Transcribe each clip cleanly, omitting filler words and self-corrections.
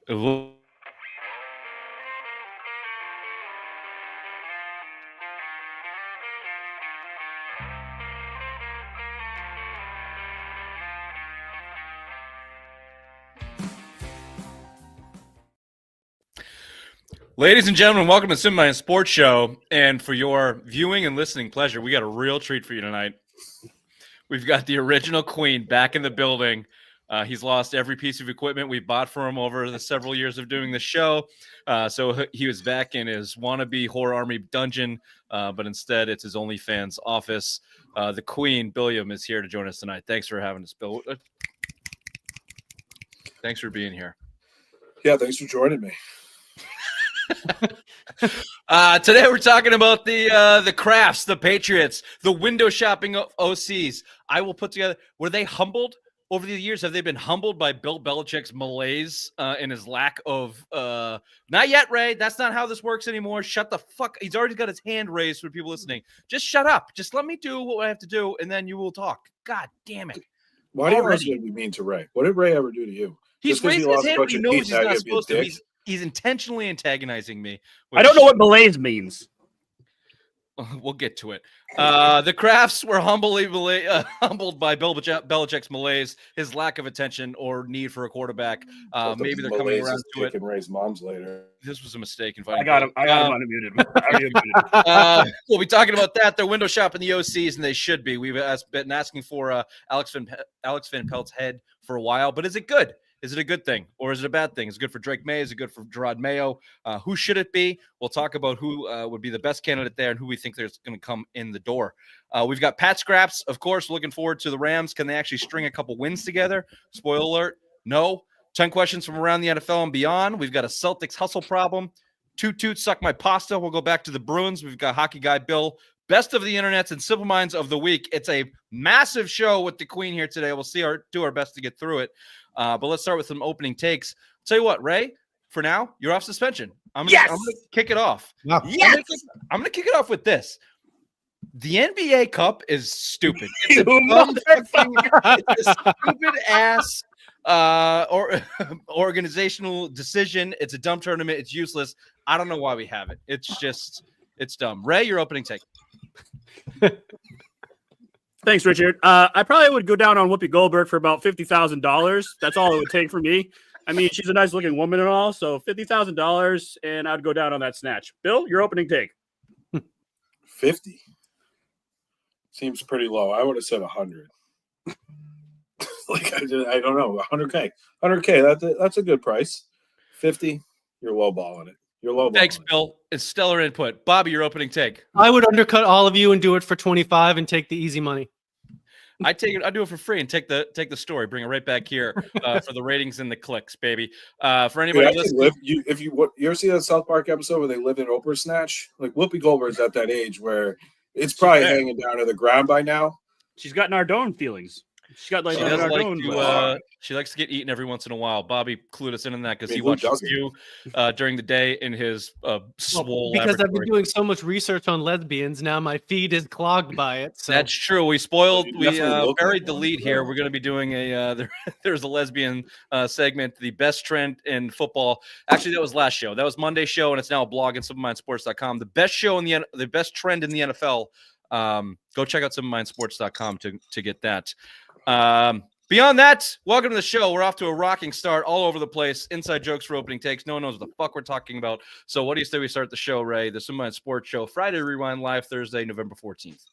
Ladies and gentlemen, welcome to Simba Sports Show. And for your viewing and listening pleasure, we got a real treat for you tonight. We've got the original Queen back in the building. He's lost every piece of equipment we bought for him over the several years of doing the show. So he was back in his wannabe Horror Army dungeon, but instead it's his OnlyFans office. The Queen, Billiam, is here to join us tonight. Thanks for having us, Bill. Thanks for being here. Yeah, thanks for joining me. Today we're talking about the Krafts, the Patriots, the window shopping OCs. I will put together, were they humbled over the years? Have they been humbled by Bill Belichick's malaise and his lack of not yet, Ray? That's not how this works anymore. Shut the fuck. He's already got his hand raised for people listening. Just shut up. Just let me do what I have to do, and then you will talk. God damn it. Why do you always be mean to Ray? What did Ray ever do to you? He's raising his hand, but he knows he's not supposed to. He's intentionally antagonizing me. I don't know what malaise means. We'll get to it. The Krafts were humbled by Bill Belichick's malaise, his lack of attention or need for a quarteback. Maybe they're coming around to it. Ray's moms later. This was a mistake. I got him unmuted. We'll be talking about that. They're window shopping the OCs, and they should be. We've been asking for Alex Van Pelt's head for a while, but is it good? Is it a good thing or is it a bad thing? Is it good for Drake Maye? Is it good for Gerard Mayo? Who should it be? We'll talk about who would be the best candidate there and who we think there's going to come in the door. We've got Pat Scraps, of course, looking forward to the Rams. Can they actually string a couple wins together? Spoiler alert, no. 10 questions from around the NFL and beyond. We've got a Celtics hustle problem. Toot, suck my pasta. We'll go back to the Bruins. We've got hockey guy Bill. Best of the internets and simple minds of the week. It's a massive show with the Queen here today. We'll do our best to get through it. But let's start with some opening takes. I'll tell you what, Ray, for now, you're off suspension. I'm gonna kick it off. Wow. Yes! I'm gonna kick it off with this. The NBA Cup is stupid. It's a stupid ass organizational decision. It's a dumb tournament. It's useless. I don't know why we have it. It's dumb. Ray, your opening take. Thanks, Richard. I probably would go down on Whoopi Goldberg for about $50,000. That's all it would take for me. I mean, she's a nice looking woman and all, so $50,000, and I'd go down on that snatch. Bill, your opening take. 50 seems pretty low. I would have said 100. I don't know, 100K. 100K. That's a good price. 50, you're lowballing it. Thanks, Bill. It's stellar input. Bobby, your opening take. I would undercut all of you and do it for 25 and take the easy money. I do it for free and take the story, bring it right back here for the ratings and the clicks, baby. For anybody listening, you ever see that South Park episode where they live in Oprah snatch? Like Whoopi Goldberg's at that age where it's probably hanging down to the ground by now. She's got Nardone feelings. She got she likes to get eaten every once in a while. Bobby clued us in on that because he watches you during the day in his swole because laboratory. I've been doing so much research on lesbians, now my feed is clogged by it. So. That's true. We buried the lead here. We're going to be doing there's a lesbian segment, the best trend in football. Actually, that was last show. That was Monday's show, and it's now a blog at SimplesMindSports.com. The best show the best trend in the NFL. Go check out SimplesMindSports.com to get that. Beyond that, welcome to the show. We're off to a rocking start all over the place. Inside jokes for opening takes. No one knows what the fuck we're talking about. So what do you say we start the show, Ray? The Simba Sports Show, Friday Rewind live Thursday, November 14th.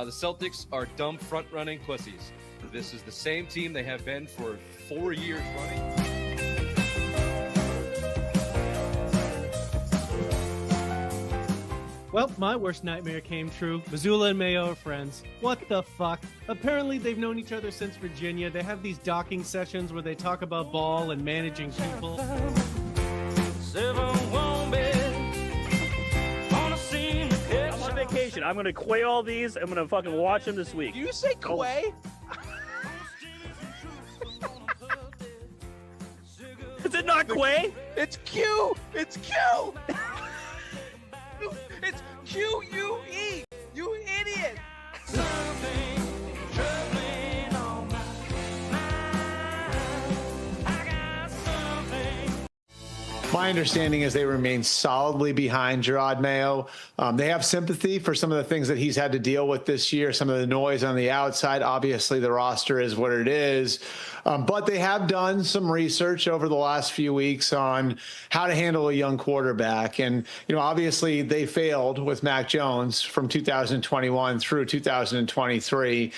The Celtics are dumb front-running pussies. This is the same team they have been for 4 years running. Well, my worst nightmare came true. Missoula and Mayo are friends. What the fuck? Apparently, they've known each other since Virginia. They have these docking sessions where they talk about ball and managing people. Vacation. I'm gonna quay all these. I'm gonna fucking watch them this week. Do you say quay? not Quay? It's Q. It's Q. It's QUE. You idiot. My understanding is they remain solidly behind Gerard Mayo. They have sympathy for some of the things that he's had to deal with this year, some of the noise on the outside. Obviously, the roster is what it is. But they have done some research over the last few weeks on how to handle a young quarterback. And, obviously they failed with Mac Jones from 2021 through 2023.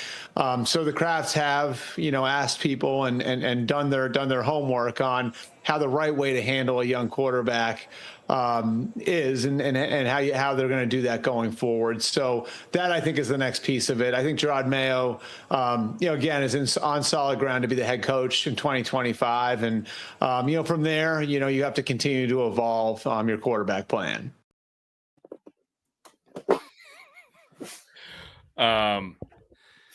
So the Krafts have, asked people and done their homework on how the right way to handle a young quarterback is and how they're going to do that going forward. So that, I think, is the next piece of it. I think Gerard Mayo, again, is on solid ground to be the head coach in 2025. And, from there, you have to continue to evolve your quarterback plan.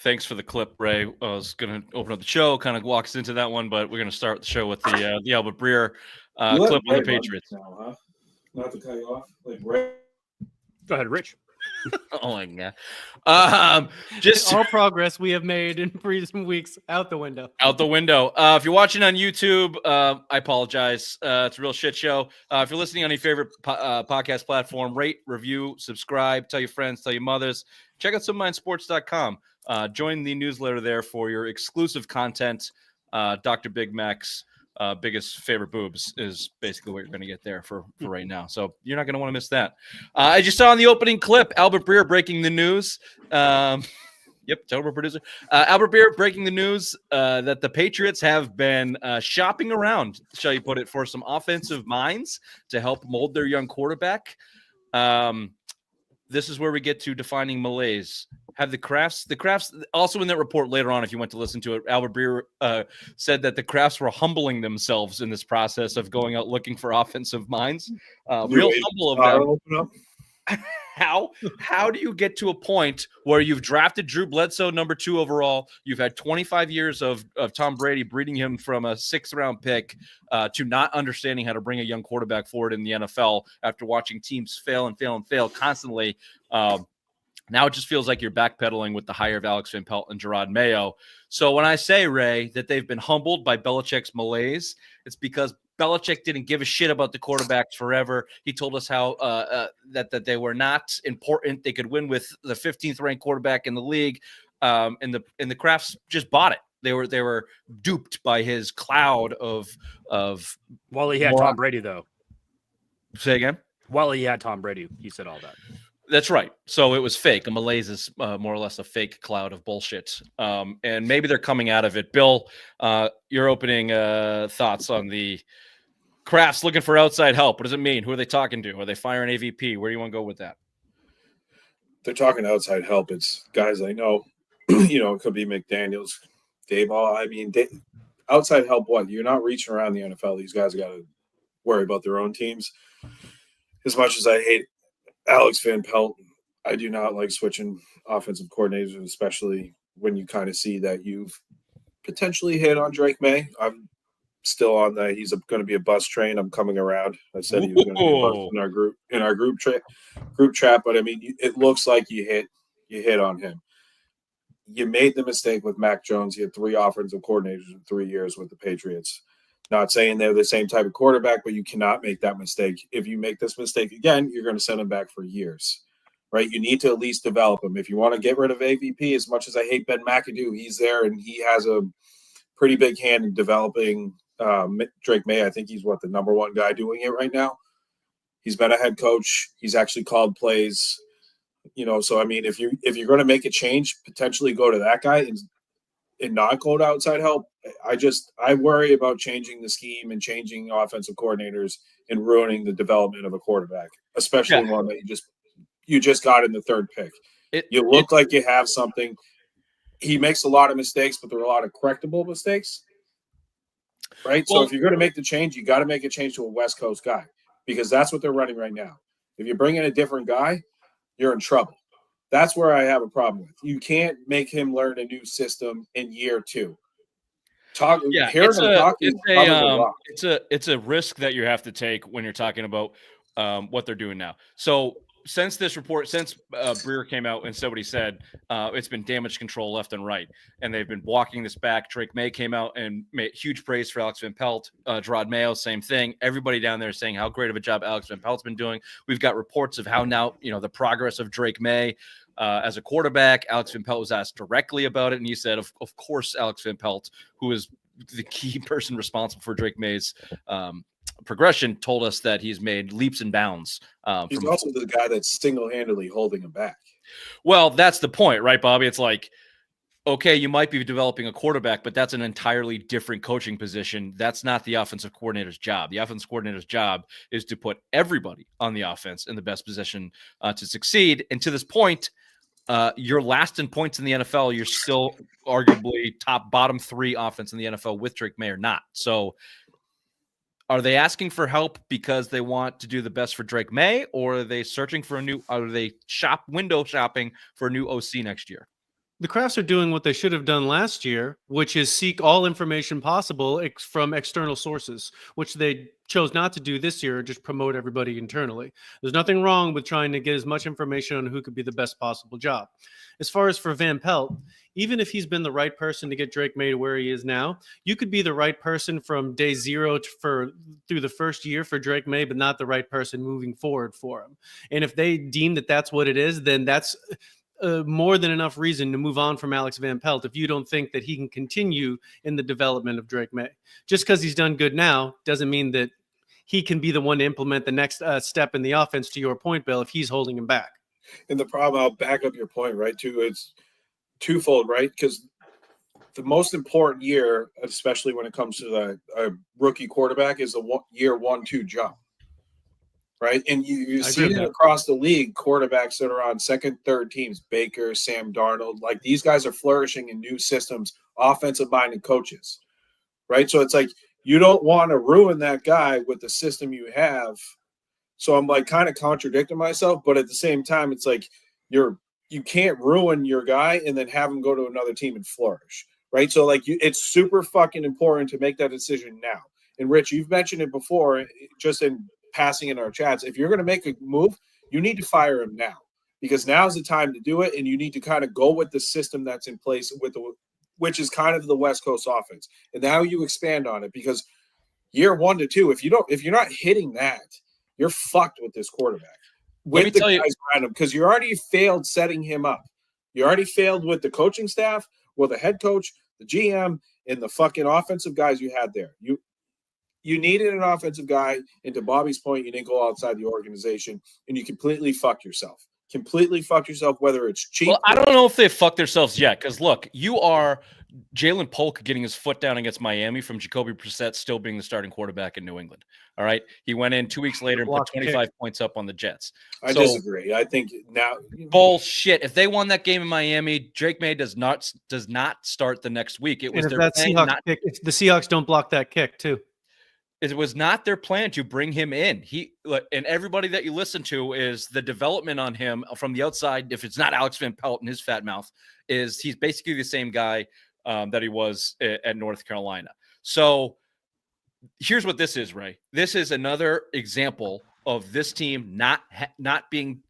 Thanks for the clip, Ray. I was going to open up the show, kind of walks into that one, but we're going to start the show with the Albert Breer clip on the Patriots. Now, huh? Not to cut you off. Ray. Go ahead, Rich. Oh my God. Just all progress we have made in recent weeks out the window. Out the window. If you're watching on YouTube, I apologize. It's a real shit show. If you're listening on your favorite podcast platform, rate, review, subscribe, tell your friends, tell your mothers. Check out SubMindSports.com. Join the newsletter there for your exclusive content. Dr. Big Mac's biggest favorite boobs is basically what you're going to get there for right now. So you're not going to want to miss that. As you saw in the opening clip, Albert Breer breaking the news. Yep, terrible producer. Albert Breer breaking the news that the Patriots have been shopping around, shall you put it, for some offensive minds to help mold their young quarterback. This is where we get to defining Malaise. Have the Krafts also in that report later on, if you went to listen to it, Albert Breer said that the Krafts were humbling themselves in this process of going out looking for offensive minds. Real humble of them. How do you get to a point where you've drafted Drew Bledsoe number 2 overall? You've had 25 years of Tom Brady breeding him from a 6th round pick to not understanding how to bring a young quarterback forward in the NFL after watching teams fail and fail and fail constantly. Now it just feels like you're backpedaling with the hire of Alex Van Pelt and Gerard Mayo. So when I say, Ray, that they've been humbled by Belichick's malaise, it's because Belichick didn't give a shit about the quarterbacks forever. He told us how that they were not important. They could win with the 15th ranked quarterback in the league, and the Krafts just bought it. They were duped by his cloud of. While he had Tom Brady, though. Say again. While he had Tom Brady, he said all that. That's right. So it was fake. A malaise is more or less a fake cloud of bullshit. And maybe they're coming out of it. Bill, your opening thoughts on the Krafts looking for outside help. What does it mean? Who are they talking to? Are they firing AVP? Where do you want to go with that? They're talking outside help. It's guys I know. It could be McDaniels, Dayball. I mean, outside help what? You're not reaching around the NFL. These guys got to worry about their own teams. As much as I hate Alex Van Pelt, I do not like switching offensive coordinators, especially when you kind of see that you've potentially hit on Drake Maye. I'm still on that. He's going to be a bus train. I'm coming around. I said he was going to be a bus in our group chat. But I mean, it looks like you hit on him. You made the mistake with Mac Jones. He had 3 offensive coordinators in 3 years with the Patriots. Not saying they're the same type of quarterback, but you cannot make that mistake. If you make this mistake again, you're going to send him back for years, right? You need to at least develop him. If you want to get rid of AVP, as much as I hate Ben McAdoo, he's there and he has a pretty big hand in developing Drake Maye. I think he's the number 1 guy doing it right now. He's been a head coach. He's actually called plays, So I mean, if you're going to make a change, potentially go to that guy and not go to outside help. I worry about changing the scheme and changing offensive coordinators and ruining the development of a quarterback, especially one that you just got in the 3rd pick. You look like you have something. He makes a lot of mistakes, but there are a lot of correctable mistakes, right? Well, so if you're going to make the change, you got to make a change to a West Coast guy because that's what they're running right now. If you bring in a different guy, you're in trouble. That's where I have a problem with. You can't make him learn a new system in year 2. Hearing him talking is probably a rock. it's a risk that you have to take when you're talking about what they're doing now. So since Breer came out and said what he said, it's been damage control left and right, and they've been walking this back. Drake Maye came out and made huge praise for Alex Van Pelt. Gerard Mayo, same thing. Everybody down there is saying how great of a job Alex Van Pelt's been doing. We've got reports of how now, the progress of Drake Maye as a quarterback. Alex Van Pelt was asked directly about it, and he said, of course, Alex Van Pelt, who is the key person responsible for Drake Maye's progression, told us that he's made leaps and bounds. He's also the guy that's single-handedly holding him back. Well, that's the point, right, Bobby? It's like, okay, you might be developing a quarterback, but that's an entirely different coaching position. That's not the offensive coordinator's job. The offensive coordinator's job is to put everybody on the offense in the best position to succeed. And to this point, you're last in points in the NFL. You're still arguably bottom 3 offense in the NFL with Drake Maye or not. So are they asking for help because they want to do the best for Drake Maye, or are they searching for are they window shopping for a new OC next year? The Krafts are doing what they should have done last year, which is seek all information possible from external sources, which they chose not to do this year, just promote everybody internally. There's nothing wrong with trying to get as much information on who could be the best possible job. As far as for Van Pelt, even if he's been the right person to get Drake Maye to where he is now, you could be the right person from day 0 through the first year for Drake Maye, but not the right person moving forward for him. And if they deem that that's what it is, then that's more than enough reason to move on from Alex Van Pelt if you don't think that he can continue in the development of Drake Maye. Just because he's done good now doesn't mean that he can be the one to implement the next step in the offense, to your point, Bill, if he's holding him back. And the problem, I'll back up your point, right, too, it's twofold, right? Because the most important year, especially when it comes to the rookie quarterback, is the year 1-2 jump. Right. And you see it across the league, quarterbacks that are on second, third teams, Baker, Sam Darnold, like these guys are flourishing in new systems, offensive minded coaches. Right. So it's like you don't want to ruin that guy with the system you have. So I'm like kind of contradicting myself. But at the same time, it's like you can't ruin your guy and then have him go to another team and flourish. Right. So like it's super fucking important to make that decision now. And Rich, you've mentioned it before, just in passing in our chats. If you're going to make a move, you need to fire him now, because now's the time to do it, and you need to kind of go with the system that's in place which is kind of the West Coast offense. And now you expand on it, because year 1 to 2, if you're not hitting that, you're fucked with this quarterback. With the guys around him, because you already failed setting him up. You already failed with the coaching staff, with the head coach, the GM, and the fucking offensive guys you had there. You needed an offensive guy, and to Bobby's point, you didn't go outside the organization, and you completely fucked yourself. Whether it's cheap. Well, I don't know if they fucked themselves yet, because look, you are Jalen Polk getting his foot down against Miami from Jacoby Brissett still being the starting quarterback in New England. All right, he went in 2 weeks later and put 25 points up on the Jets. I disagree. I think now bullshit. If they won that game in Miami, Drake Maye does not start the next week. It was if the Seahawks don't block that kick too. It was not their plan to bring him in. And everybody that you listen to is the development on him from the outside. If it's not Alex Van Pelt in his fat mouth, he's basically the same guy that he was at North Carolina. So here's what this is, Ray. This is another example of this team not being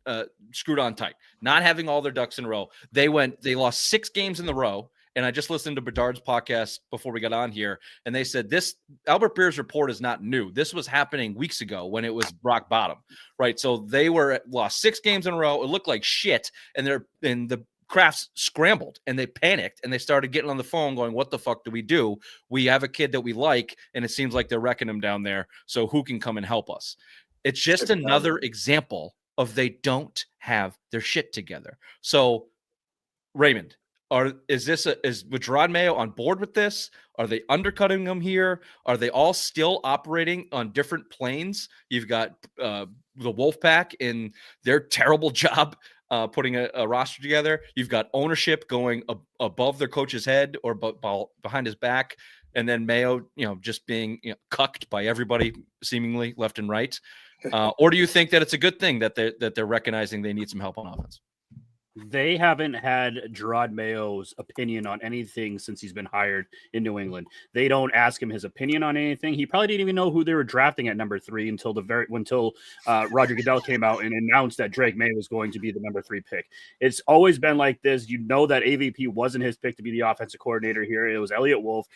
screwed on tight, not having all their ducks in a row. They lost 6 games in a row. And I just listened to Bedard's podcast before we got on here, and they said this Albert Breer's report is not new. This was happening weeks ago when it was rock bottom, right? So they lost 6 games in a row. It looked like shit, and the Krafts scrambled and they panicked and they started getting on the phone going, what the fuck do we do? We have a kid that we like, and it seems like they're wrecking him down there. So who can come and help us? It's just another example of they don't have their shit together. So Raymond, is Gerard Mayo on board with this? Are they undercutting them here? Are they all still operating on different planes? You've got the Wolfpack in their terrible job putting a roster together. You've got ownership going above their coach's head or behind his back, and then Mayo, just being cucked by everybody seemingly left and right. Or do you think that it's a good thing that they're recognizing they need some help on offense? They haven't had Gerard Mayo's opinion on anything since he's been hired in New England. They don't ask him his opinion on anything. He probably didn't even know who they were drafting at number 3 until Roger Goodell came out and announced that Drake Maye was going to be the number 3 pick. It's always been like this. You know that AVP wasn't his pick to be the offensive coordinator here. It was Elliott Wolf.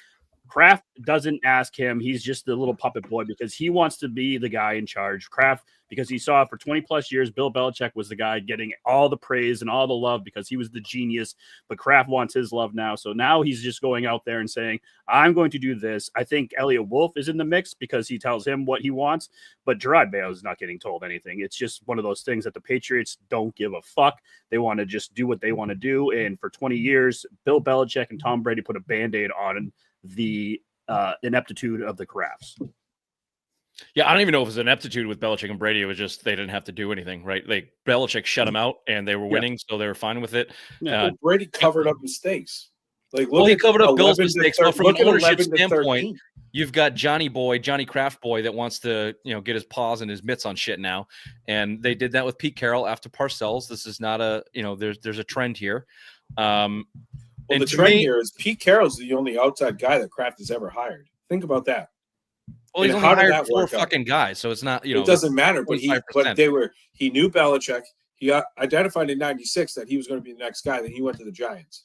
Kraft doesn't ask him. He's just the little puppet boy because he wants to be the guy in charge. Kraft, because he saw for 20 plus years, Bill Belichick was the guy getting all the praise and all the love because he was the genius. But Kraft wants his love now. So now he's just going out there and saying, I'm going to do this. I think Elliott Wolf is in the mix because he tells him what he wants. But Gerard Mayo is not getting told anything. It's just one of those things that the Patriots don't give a fuck. They want to just do what they want to do. And for 20 years, Bill Belichick and Tom Brady put a Band-Aid on the ineptitude of the Krafts. Yeah, I don't even know if it was ineptitude with Belichick and Brady. It was just they didn't have to do anything, right? Like Belichick shut them out, and they were winning, so they were fine with it. Yeah. Brady covered up mistakes. Like, Well, he covered up Bill's mistakes. But from an ownership 11 to standpoint, 13. you've got Johnny Kraft boy, that wants to, get his paws and his mitts on shit now. And they did that with Pete Carroll after Parcells. This is not a, there's a trend here. Well, the trend here is Pete Carroll's the only outside guy that Kraft has ever hired. Think about that. Well, he's And only how did hired that 4 work out? fucking guys, so it's not, It doesn't matter, but he 25%. knew Belichick. He identified in '96 that he was going to be the next guy. Then he went to the Jets.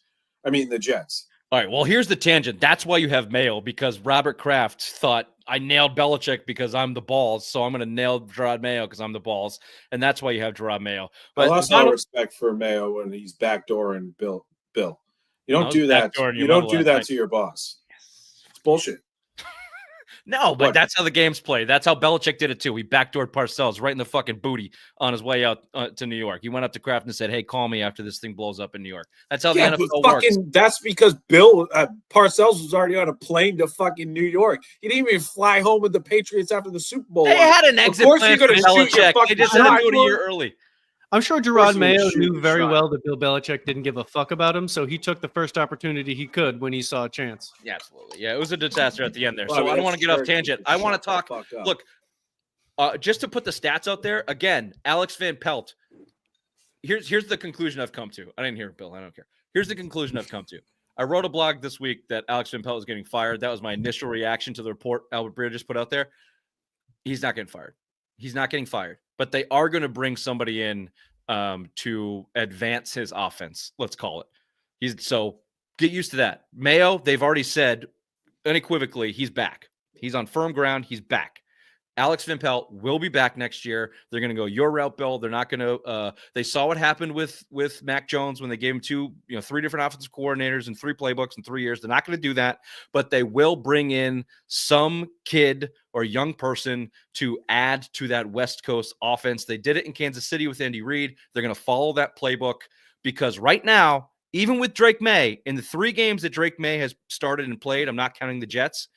All right, well, here's the tangent. That's why you have Mayo, because Robert Kraft thought, I nailed Belichick because I'm the balls, so I'm going to nail Gerard Mayo because I'm the balls, and that's why you have Gerard Mayo. I But lost all respect for Mayo when he's backdooring Bill. You don't do that. You don't do that to your boss. It's bullshit. No, but that's how the game's played. That's how Belichick did it too. He backdoored Parcells right in the fucking booty on his way out to New York. He went up to Kraft and said, "Hey, call me after this thing blows up in New York." That's how the NFL works. That's because Bill Parcells was already on a plane to fucking New York. He didn't even fly home with the Patriots after the Super Bowl. They had an exit plan for Belichick. They just had to do it a year early. I'm sure Gerard Mayo shoot knew your very shot. well that Bill Belichick didn't give a fuck about him, so he took the first opportunity he could when he saw a chance. Yeah, absolutely. Yeah, it was a disaster at the end there. Well, So I mean, I don't want to get off tangent. I want to shut talk. the fuck up. Look, just to put the stats out there again, Alex Van Pelt. Here's the conclusion I've come to. I didn't hear it, Bill. I don't care. Here's the conclusion I've come to. I wrote a blog this week that Alex Van Pelt was getting fired. That was my initial reaction to the report Albert Breer just put out there. He's not getting fired. He's not getting fired. But they are going to bring somebody in to advance his offense. Let's call it. So get used to that. Mayo, they've already said unequivocally he's back. He's on firm ground. He's back. Alex Van Pelt will be back next year. They're going to go your route, Bill. They're not going to. They saw what happened with Mac Jones when they gave him 3 different offensive coordinators and 3 playbooks in 3 years. They're not going to do that, but they will bring in some kid or young person to add to that West Coast offense. They did it in Kansas City with Andy Reid. They're going to follow that playbook because right now, even with Drake Maye, in the 3 games that Drake Maye has started and played, I'm not counting the Jets,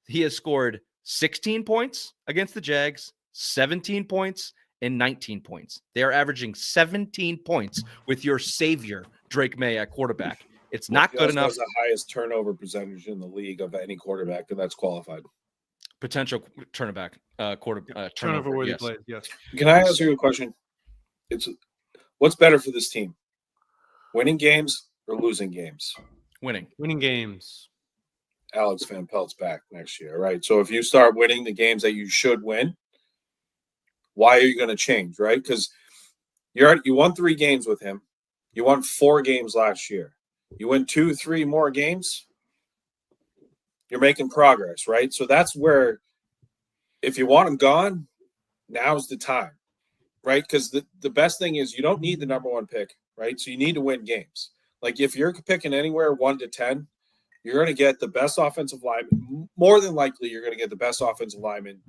he has scored 16 points against the Jags, 17 points, and 19 points. They are averaging 17 points with your savior, Drake Maye, at quarterback. It's not good enough. He has the highest turnover percentage in the league of any quarterback, and that's qualified. Potential turnover Turnover-worthy yes. plays, yes. Can I ask you a question? It's what's better for this team? Winning games or losing games? Winning games. Alex Van Pelt's back next year, right? So if you start winning the games that you should win, why are you going to change, right? Because you won 3 games with him. You won 4 games last year. You win 2, 3 more games, you're making progress, right? So that's where, if you want him gone, now's the time, right? Because the best thing is you don't need the number 1 pick, right? So you need to win games. Like if you're picking anywhere 1 to 10, you're going to get the best offensive lineman. More than likely, you're going to get the best offensive lineman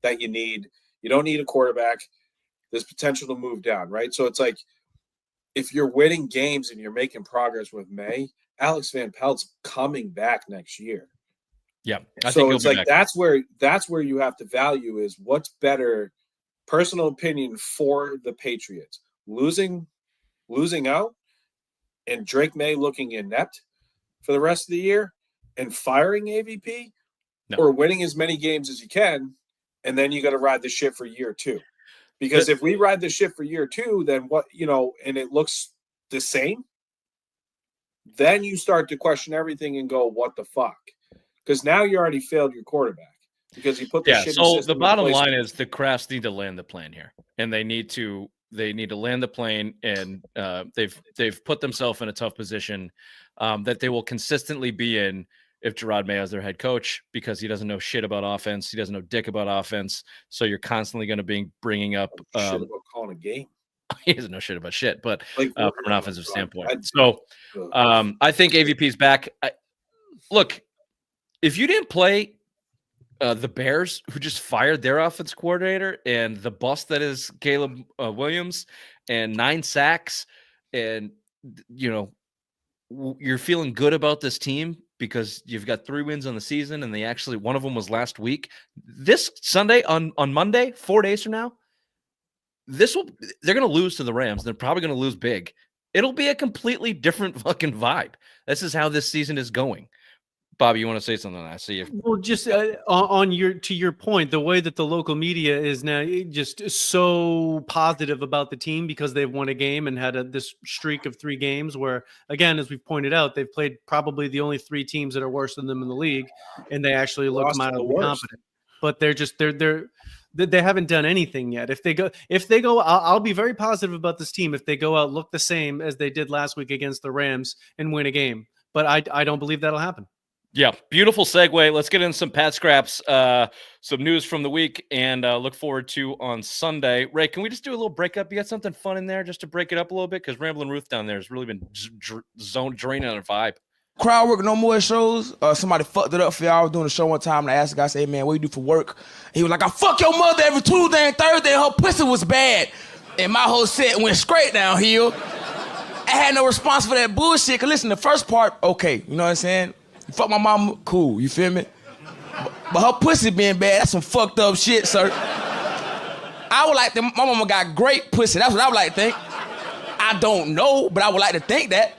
that you need. You don't need a quarterback. There's potential to move down, right? So it's like if you're winning games and you're making progress with Maye, Alex Van Pelt's coming back next year. Yeah. So it's like that's where you have to value is what's better, personal opinion for the Patriots. Losing out and Drake Maye looking inept for the rest of the year and firing AVP or winning as many games as you can, and then you got to ride the ship for year 2. Because if we ride the ship for year 2, then what, and it looks the same, then you start to question everything and go, what the fuck? Because now you already failed your quarterback because he put the shitty So system the bottom in place. line is the Krafts need to land the plane here, and they need to land the plane, and they've put themselves in a tough position that they will consistently be in if Gerard Maye is their head coach, because he doesn't know shit about offense. He doesn't know dick about offense. So you're constantly going to be bringing up shit about calling a game. He doesn't know shit about shit, but Like, from an offensive standpoint. I I think AVP's back. Look, if you didn't play the Bears, who just fired their offense coordinator, and the bust that is Caleb Williams, and 9 sacks, and you're feeling good about this team because you've got 3 wins on the season, and one of them was last week. This Sunday on Monday, 4 days from now, they're going to lose to the Rams. They're probably going to lose big. It'll be a completely different fucking vibe. This is how this season is going. Bobby, you want to say something? I see you. Well, just to your point, the way that the local media is now just so positive about the team because they've won a game and had this streak of 3 games where, again, as we've pointed out, they've played probably the only 3 teams that are worse than them in the league, and they actually look mildly competent. But they haven't done anything yet. If they go, I'll be very positive about this team if they go out, look the same as they did last week against the Rams and win a game. But I don't believe that'll happen. Yeah, beautiful segue. Let's get into some Pat Scraps, some news from the week, and look forward to on Sunday. Ray, can we just do a little breakup? You got something fun in there just to break it up a little bit? Because Ramblin' Ruth down there has really been draining on a vibe. Crowd work, no more shows. Somebody fucked it up for y'all. I was doing a show one time, and I asked the guy, I said, hey, man, what you do for work? He was like, I fuck your mother every Tuesday and Thursday, and her pussy was bad. And my whole set went straight downhill. I had no response for that bullshit. Because listen, the first part, okay, you know what I'm saying? You fuck my mama, cool, you feel me? But her pussy being bad, that's some fucked up shit, sir. I would like to, my mama got great pussy. That's what I would like to think. I don't know, but I would like to think that.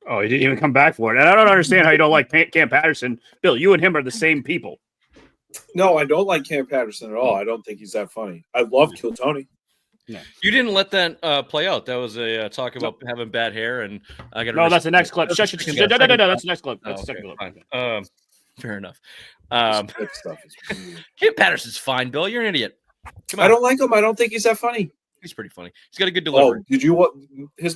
Oh, he didn't even come back for it. And I don't understand how you don't like Cam Patterson. Bill, you and him are the same people. No, I don't like Cam Patterson at all. I don't think he's that funny. I love Kill Tony. No. You didn't let that play out. That was a talk about having bad hair, and I got. No, that's the next clip. No, that's the next clip. That's the second clip. Fair enough. Stuff is Cam Patterson's fine, Bill. You're an idiot. Come on. I don't like him. I don't think he's that funny. He's pretty funny. He's got a good delivery. Oh, did you what? His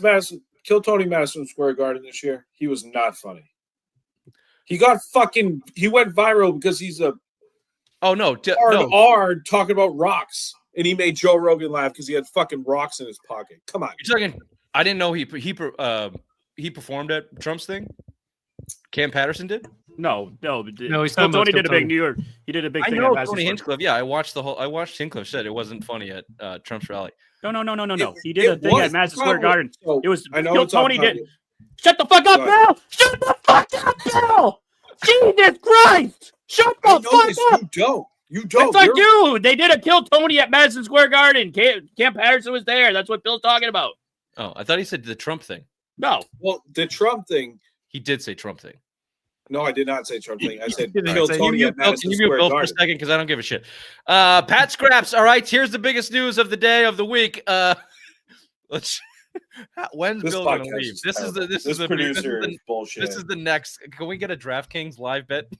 Kill Tony Madison Square Garden this year. He was not funny. He went viral because he's a hard talking about rocks. And he made Joe Rogan laugh because he had fucking rocks in his pocket. Come on. You're talking, I didn't know he performed at Trump's thing. Cam Patterson did? No. He's Tony did a big New York. He did a big thing. I know Tony Hinchcliffe. Yeah, I watched Hinchcliffe said it wasn't funny at Trump's rally. No. He did a thing at Madison Square Garden. It was Tony did. Shut the fuck up, Bill! Shut the fuck up, Bill! Jesus Christ! Shut the fuck up! You don't. It's like you. They did a Kill Tony at Madison Square Garden. Cam Patterson was there. That's what Bill's talking about. Oh, I thought he said the Trump thing. No. Well, the Trump thing. He did say Trump thing. No, I did not say Trump thing. I said Kill Tony at Madison Can you Square Bill Garden. for a second? Because I don't give a shit. Pat Scraps. All right, here's the biggest news of the day of the week. Let's. When's Bill going to leave? This is bullshit. This is the next. Can we get a DraftKings live bet?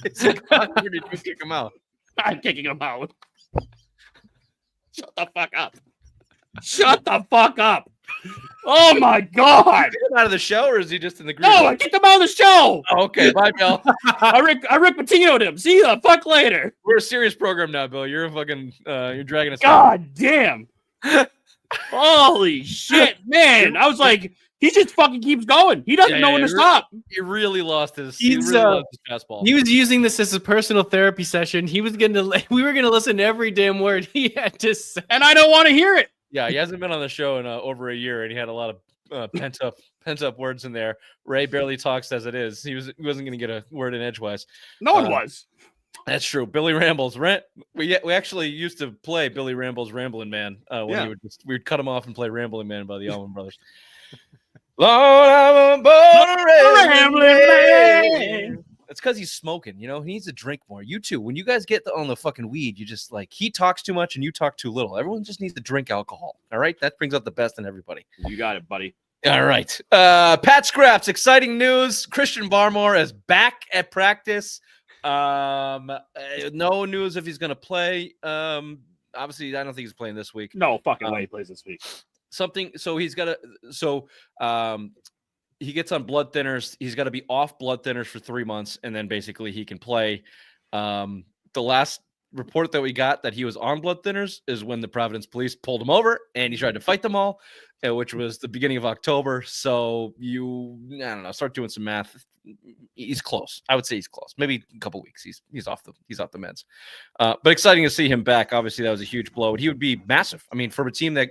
Is it or did you kick him out? I'm kicking him out. Shut the fuck up. Shut the fuck up. Oh my God. Is he out of the show or is he just in the group? No, I kicked him out of the show. Oh, okay, bye, Bill. I Rick Pitino'd him. See you the fuck later. We're a serious program now, Bill. You're you're dragging us. God damn. Holy shit, man. I was like, he just fucking keeps going. He doesn't know when to stop. He really lost his fastball. He was using this as a personal therapy session. We were gonna listen to every damn word he had to say. And I don't want to hear it. Yeah, he hasn't been on the show in over a year, and he had a lot of pent up words in there. Ray barely talks as it is. He wasn't going to get a word in edgewise. No one was. That's true. Billy Rambles. We actually used to play Billy Rambles Ramblin' Man when we would cut him off and play Ramblin' Man by the Allman Brothers. Lord, I'm a rambling man. It's because he's smoking. He needs to drink more. You too. When you guys get on the fucking weed, you just he talks too much and you talk too little. Everyone just needs to drink alcohol. All right, that brings out the best in everybody. You got it, buddy. All right. Pat Scraps, exciting news. Christian Barmore is back at practice. No news if he's going to play. Obviously, I don't think he's playing this week. No fucking way he plays this week. So he's got to. He gets on blood thinners. He's got to be off blood thinners for 3 months, and then basically he can play. The last report that we got that he was on blood thinners is when the Providence police pulled him over and he tried to fight them all, which was the beginning of October. So I don't know, start doing some math. He's close. I would say he's close. Maybe a couple weeks. He's off the meds. But exciting to see him back. Obviously, that was a huge blow. He would be massive. I mean, for a team that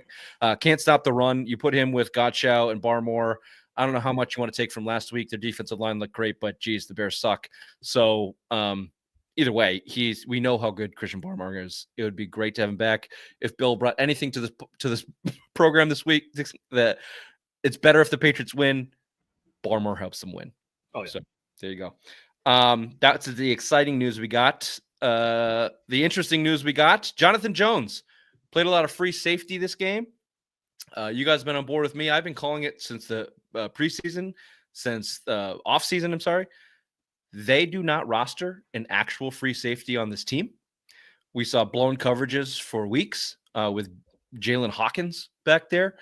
can't stop the run, you put him with Gottschall and Barmore. I don't know how much you want to take from last week. Their defensive line looked great, but geez, the Bears suck. So either way, we know how good Christian Barmore is. It would be great to have him back. If Bill brought anything to this program this week, that it's better if the Patriots win. Barmore helps them win. Oh yeah. So there you go. That's the exciting news we got. The interesting news we got: Jonathan Jones played a lot of free safety this game. You guys have been on board with me. I've been calling it since the preseason, since the offseason. I'm sorry. They do not roster an actual free safety on this team. We saw blown coverages for weeks with Jalen Hawkins back there.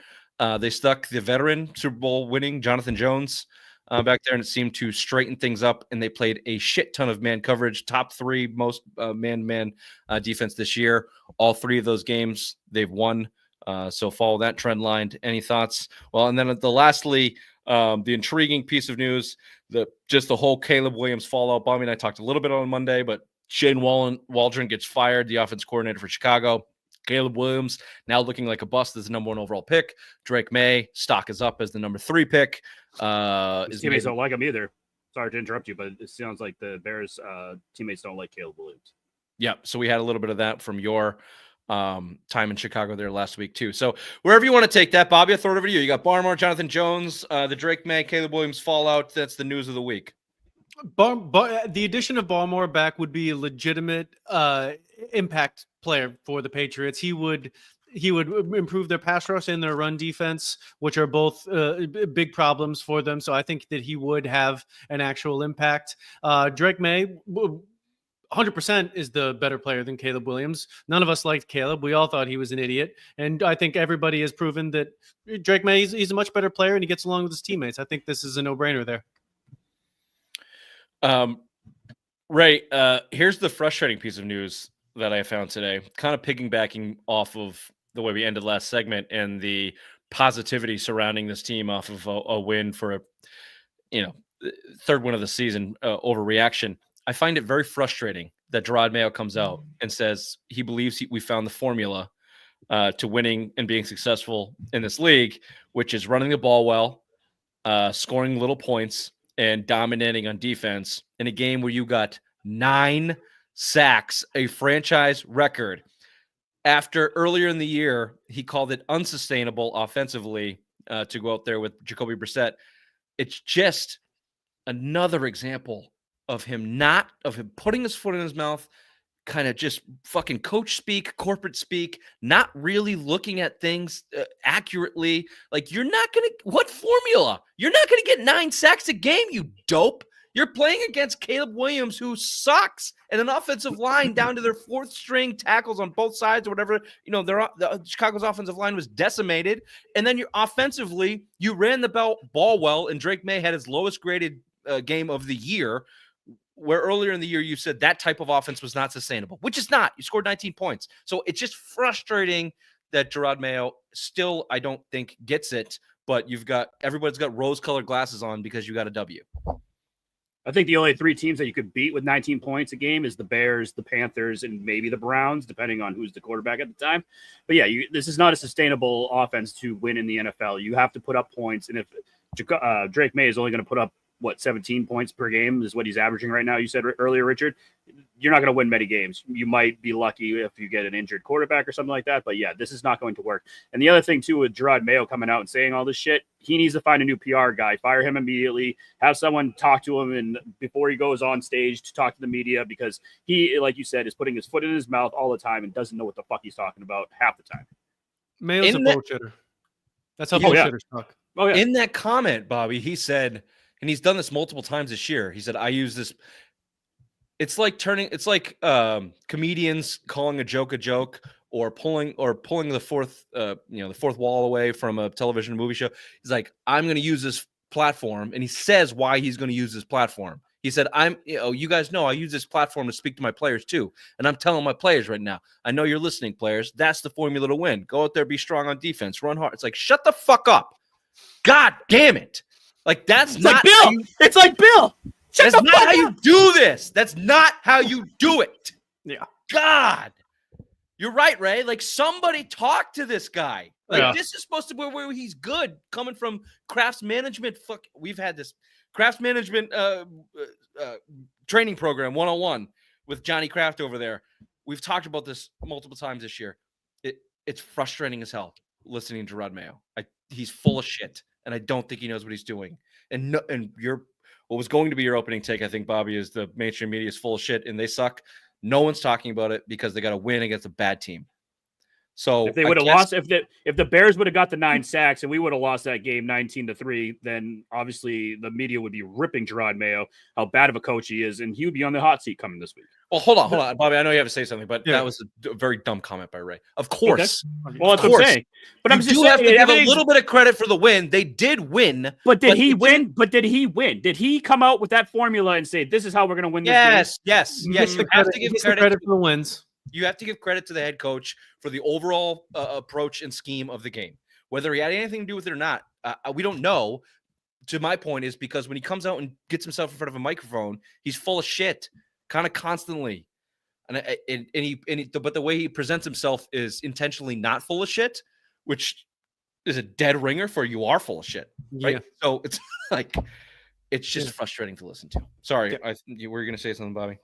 They stuck the veteran Super Bowl winning Jonathan Jones back there, and it seemed to straighten things up. And they played a shit ton of man coverage, top 3 most man-to-man defense this year. All 3 of those games they've won. So follow that trend line. Any thoughts? Well, and then lastly, the intriguing piece of news, the whole Caleb Williams fallout bombing. I talked a little bit on Monday, but Shane Waldron gets fired, the offense coordinator for Chicago. Caleb Williams now looking like a bust as the number 1 overall pick. Drake Maye stock is up as the number 3 pick. His teammates don't like him either. Sorry to interrupt you, but it sounds like the Bears teammates don't like Caleb Williams. Yeah, so we had a little bit of that from your time in Chicago there last week too. So wherever you want to take that, Bobby, I'll throw it over to you. You got Barmore, Jonathan Jones, the Drake Maye, Caleb Williams fallout. That's the news of the week. The addition of Barmore back would be a legitimate impact player for the Patriots. He would improve their pass rush and their run defense, which are both big problems for them. So I think that he would have an actual impact. Drake Maye 100% is the better player than Caleb Williams. None of us liked Caleb. We all thought he was an idiot. And I think everybody has proven that Drake Maye, he's a much better player and he gets along with his teammates. I think this is a no-brainer there. Ray, here's the frustrating piece of news that I found today, kind of piggybacking off of the way we ended last segment and the positivity surrounding this team off of a win for a, third win of the season, overreaction. I find it very frustrating that Gerard Mayo comes out and says he believes we found the formula to winning and being successful in this league, which is running the ball well, scoring little points, and dominating on defense in a game where you got 9 sacks, a franchise record. After earlier in the year, he called it unsustainable offensively to go out there with Jacoby Brissett. It's just another example of him putting his foot in his mouth, kind of just fucking coach speak, corporate speak, not really looking at things accurately. Like, what formula? You're not going to get 9 sacks a game, you dope. You're playing against Caleb Williams, who sucks, and an offensive line down to their 4th string tackles on both sides or whatever. Chicago's offensive line was decimated. And then offensively, you ran the ball well, and Drake Maye had his lowest graded game of the year, where earlier in the year you said that type of offense was not sustainable, which is not. You scored 19 points. So it's just frustrating that Gerard Mayo still, I don't think, gets it, but everybody's got rose-colored glasses on because you got a W. I think the only 3 teams that you could beat with 19 points a game is the Bears, the Panthers, and maybe the Browns, depending on who's the quarterback at the time. But yeah, this is not a sustainable offense to win in the NFL. You have to put up points, and if Drake Maye is only going to put up 17 points per game is what he's averaging right now. You said earlier, Richard, you're not going to win many games. You might be lucky if you get an injured quarterback or something like that. But yeah, this is not going to work. And the other thing too, with Gerard Mayo coming out and saying all this shit, he needs to find a new PR guy, fire him immediately, have someone talk to him and before he goes on stage to talk to the media, because he, like you said, is putting his foot in his mouth all the time and doesn't know what the fuck he's talking about half the time. Mayo's a bullshitter. That's how bullshitters talk. Oh yeah. In that comment, Bobby, he said, and he's done this multiple times this year. He said, "I use this." It's like comedians calling a joke, or pulling the fourth wall away from a television movie show. He's like, "I'm going to use this platform," and he says why he's going to use this platform. He said, you guys know I use this platform to speak to my players too. And I'm telling my players right now, I know you're listening, players. That's the formula to win. Go out there, be strong on defense, run hard. It's like, shut the fuck up. God damn it. Like, that's It's not like Bill. It's like Bill. That's not how you do this. That's not how you do it. Yeah. God. You're right, Ray. Like, somebody talk to this guy. Like, this is supposed to be where he's good, coming from Krafts management. We've had this Krafts management training program 101 with Johnny Kraft over there. We've talked about this multiple times this year. It's frustrating as hell listening to Rod Mayo. He's full of shit, and I don't think he knows what he's doing. And what was going to be your opening take, I think, Bobby, is the mainstream media is full of shit and they suck. No one's talking about it because they got to win against a bad team. So if they would have lost, if the Bears would have got the 9 sacks and we would have lost that game 19-3, then obviously the media would be ripping Gerard Mayo how bad of a coach he is, and he would be on the hot seat coming this week. Well, hold on, Bobby. I know you have to say something, but that was a very dumb comment by Ray. Of course. Okay. Well, that's what I'm saying. But I'm just have to give a little bit of credit for the win. They did win. But did he win? But did he win? Did he come out with that formula and say, "This is how we're going to win this game"? Yes. You have to give credit for the wins. You have to give credit to the head coach for the overall approach and scheme of the game. Whether he had anything to do with it or not, we don't know. To my point is because when he comes out and gets himself in front of a microphone, he's full of shit, kind of constantly. But the way he presents himself is intentionally not full of shit, which is a dead ringer for you are full of shit, right? Yeah. So it's like it's just frustrating to listen to. Sorry, you were going to say something, Bobby.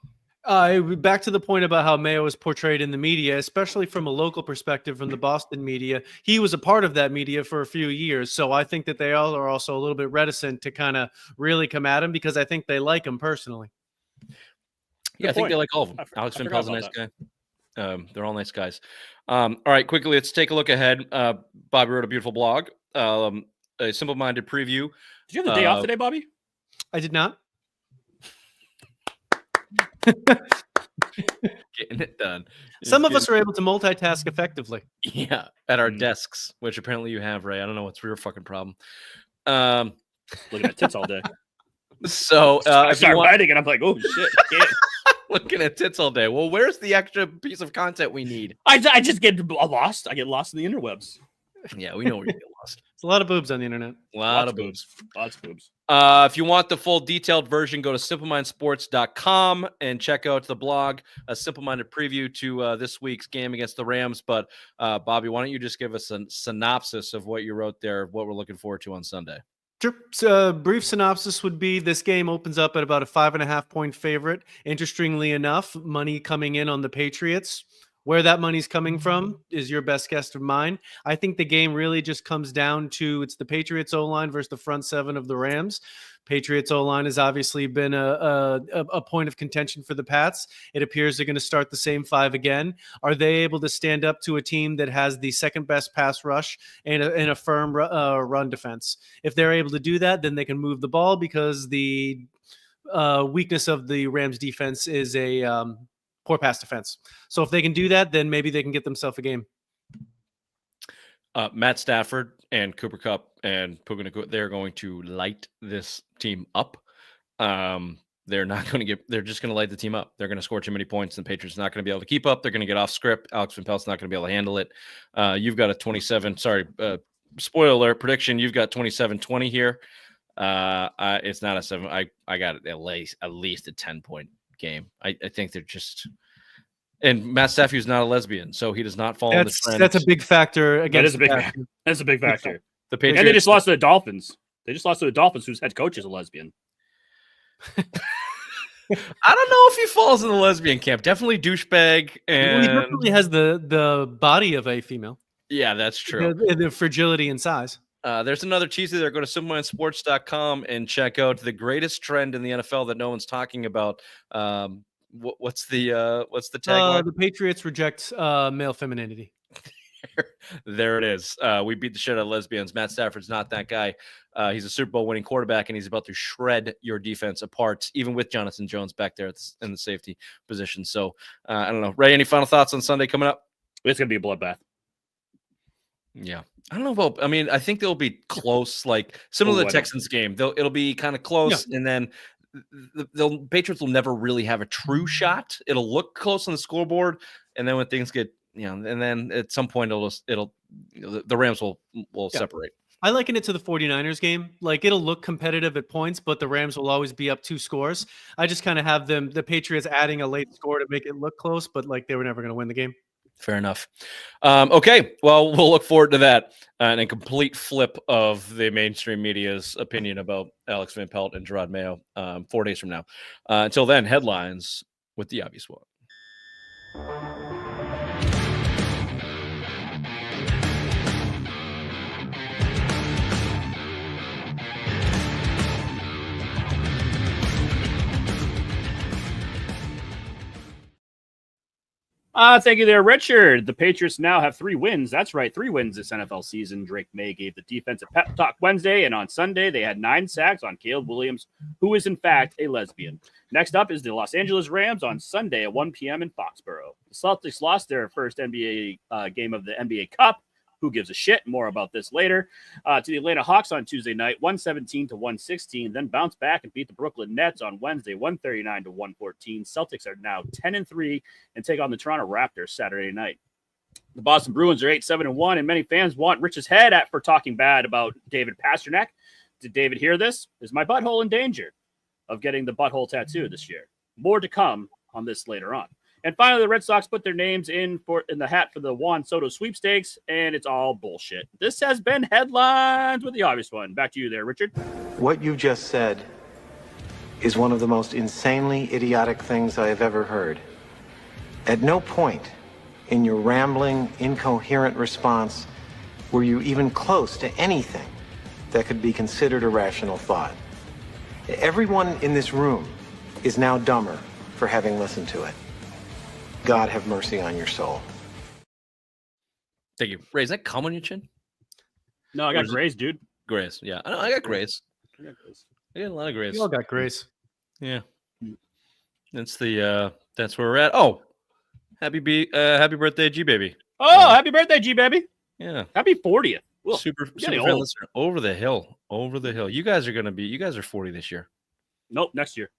Back to the point about how Mayo is portrayed in the media, especially from a local perspective from the Boston media. He was a part of that media for a few years. So I think that they all are also a little bit reticent to kind of really come at him because I think they like him personally. Yeah, I think they like all of them. Alex Van Pelt's a nice guy. They're all nice guys. All right, quickly, let's take a look ahead. Bobby wrote a beautiful blog, a simple-minded preview. Did you have the day off today, Bobby? I did not. Getting it done. Some of us are able to multitask effectively. Yeah, at our desks, which apparently you have, Ray. I don't know what's your fucking problem. Looking at tits all day. So I start writing and I'm like, oh shit. Looking at tits all day. Well, where's the extra piece of content we need? I just get lost. I get lost in the interwebs. Yeah, we know where you get lost. There's a lot of boobs on the internet. Lots of boobs. Lots of boobs. If you want the full detailed version, go to simplemindsports.com and check out the blog, a simple-minded preview to this week's game against the Rams. But Bobby, why don't you just give us a synopsis of what you wrote there, what we're looking forward to on Sunday? Sure. So, brief synopsis would be this game opens up at about a 5.5-point favorite. Interestingly enough, money coming in on the Patriots. Where that money's coming from is your best guess of mine. I think the game really just comes down to it's the Patriots O-line versus the front seven of the Rams. Patriots O-line has obviously been a point of contention for the Pats. It appears they're going to start the same 5 again. Are they able to stand up to a team that has the second best pass rush and a firm run defense? If they're able to do that, then they can move the ball because the weakness of the Rams defense is a poor pass defense. So if they can do that, then maybe they can get themselves a game. Matt Stafford and Cooper Kupp and Puka Nacua, they're going to light this team up. They're not going to they're just going to light the team up. They're going to score too many points and the Patriots are not going to be able to keep up. They're going to get off script. Alex Van Pelt's not going to be able to handle it. You've got a 27, spoiler alert prediction. You've got 27-20 here. It's not a 7. I got it at least a 10-point game. I think they're just, and Matt Stafford's not a lesbian, so he does not follow the trend. That's a big factor. Again, that's a big factor. The Patriots, and they just lost to the Dolphins. They just lost to the Dolphins, whose head coach is a lesbian. I don't know if he falls in the lesbian camp. Definitely douchebag. Well, And he definitely has the body of a female. yeah, that's true. The fragility and size. There's another cheesy there. Go to simplemansports.com and check out the greatest trend in the NFL that no one's talking about. What's the tagline? The Patriots reject male femininity. There it is. We beat the shit out of lesbians. Matt Stafford's not that guy. He's a Super Bowl winning quarterback, and he's about to shred your defense apart, even with Jonathan Jones back there in the safety position. So I don't know. Ray, any final thoughts on Sunday coming up? It's gonna be a bloodbath. Yeah. I don't know about. I mean, I think they'll be close, like similar to the Texans game. It'll be kind of close, and then the Patriots will never really have a true shot. It'll look close on the scoreboard, and then when things get, and then at some point the Rams will separate. I liken it to the 49ers game. Like, it'll look competitive at points, but the Rams will always be up 2 scores. I just kind of have the Patriots adding a late score to make it look close, but like they were never going to win the game. Fair enough. Okay, well, we'll look forward to that and a complete flip of the mainstream media's opinion about Alex Van Pelt and Gerard Mayo 4 days from now. Until then, headlines with the obvious one. Thank you there, Richard. The Patriots now have 3 wins. That's right, 3 wins this NFL season. Drake Maye gave the defense a pep talk Wednesday, and on Sunday they had 9 sacks on Caleb Williams, who is in fact a lesbian. Next up is the Los Angeles Rams on Sunday at 1 p.m. in Foxborough. The Celtics lost their first NBA game of the NBA Cup. Who gives a shit? More about this later. To the Atlanta Hawks on Tuesday night, 117-116, then bounced back and beat the Brooklyn Nets on Wednesday, 139-114. Celtics are now 10-3 and take on the Toronto Raptors Saturday night. The Boston Bruins are 8-7-1, and many fans want Rich's head for talking bad about David Pasternak. Did David hear this? Is my butthole in danger of getting the butthole tattoo this year? More to come on this later on. And finally, the Red Sox put their names in the hat for the Juan Soto sweepstakes, and it's all bullshit. This has been Headlines with the obvious one. Back to you there, Richard. What you just said is one of the most insanely idiotic things I have ever heard. At no point in your rambling, incoherent response were you even close to anything that could be considered a rational thought. Everyone in this room is now dumber for having listened to it. God have mercy on your soul. Thank you. Ray, is that cum on your chin? No, I got grays, dude. Grays. Yeah, I got grays. I got a lot of grays. We all got grace. Yeah. That's where we're at. Oh, happy birthday, G baby. Oh, happy birthday, G baby. Yeah. Happy 40th. Whoa, super getting fan old. listener. Over the hill. You guys are 40 this year. Nope, next year.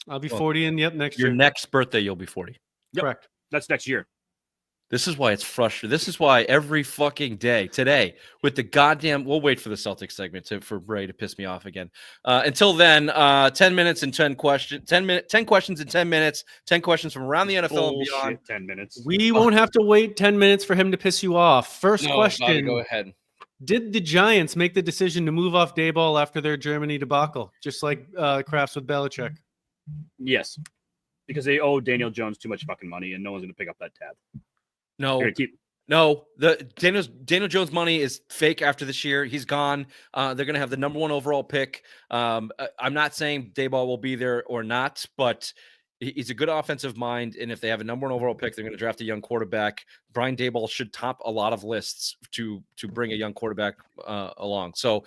I'll be 40 and next Your year. next birthday, you'll be 40. Yep. Correct. That's next year. This is why it's frustrating. This is why every fucking day today with the goddamn. We'll wait for the Celtics segment for Ray to piss me off again. Until then, 10 minutes and 10 questions. 10 questions in 10 minutes. 10 questions from around the NFL and beyond. 10 minutes. We won't have to wait 10 minutes for him to piss you off. First question. Bobby, go ahead. Did the Giants make the decision to move off Dayball after their Germany debacle, just like Krafts with Belichick? Yes. Because they owe Daniel Jones too much fucking money, and no one's going to pick up that tab. No. The Daniel Jones money is fake after this year. He's gone. They're going to have the number 1 overall pick. I'm not saying Dayball will be there or not, but he's a good offensive mind. And if they have a number 1 overall pick, they're going to draft a young quarterback. Brian Dayball should top a lot of lists to bring a young quarterback along. So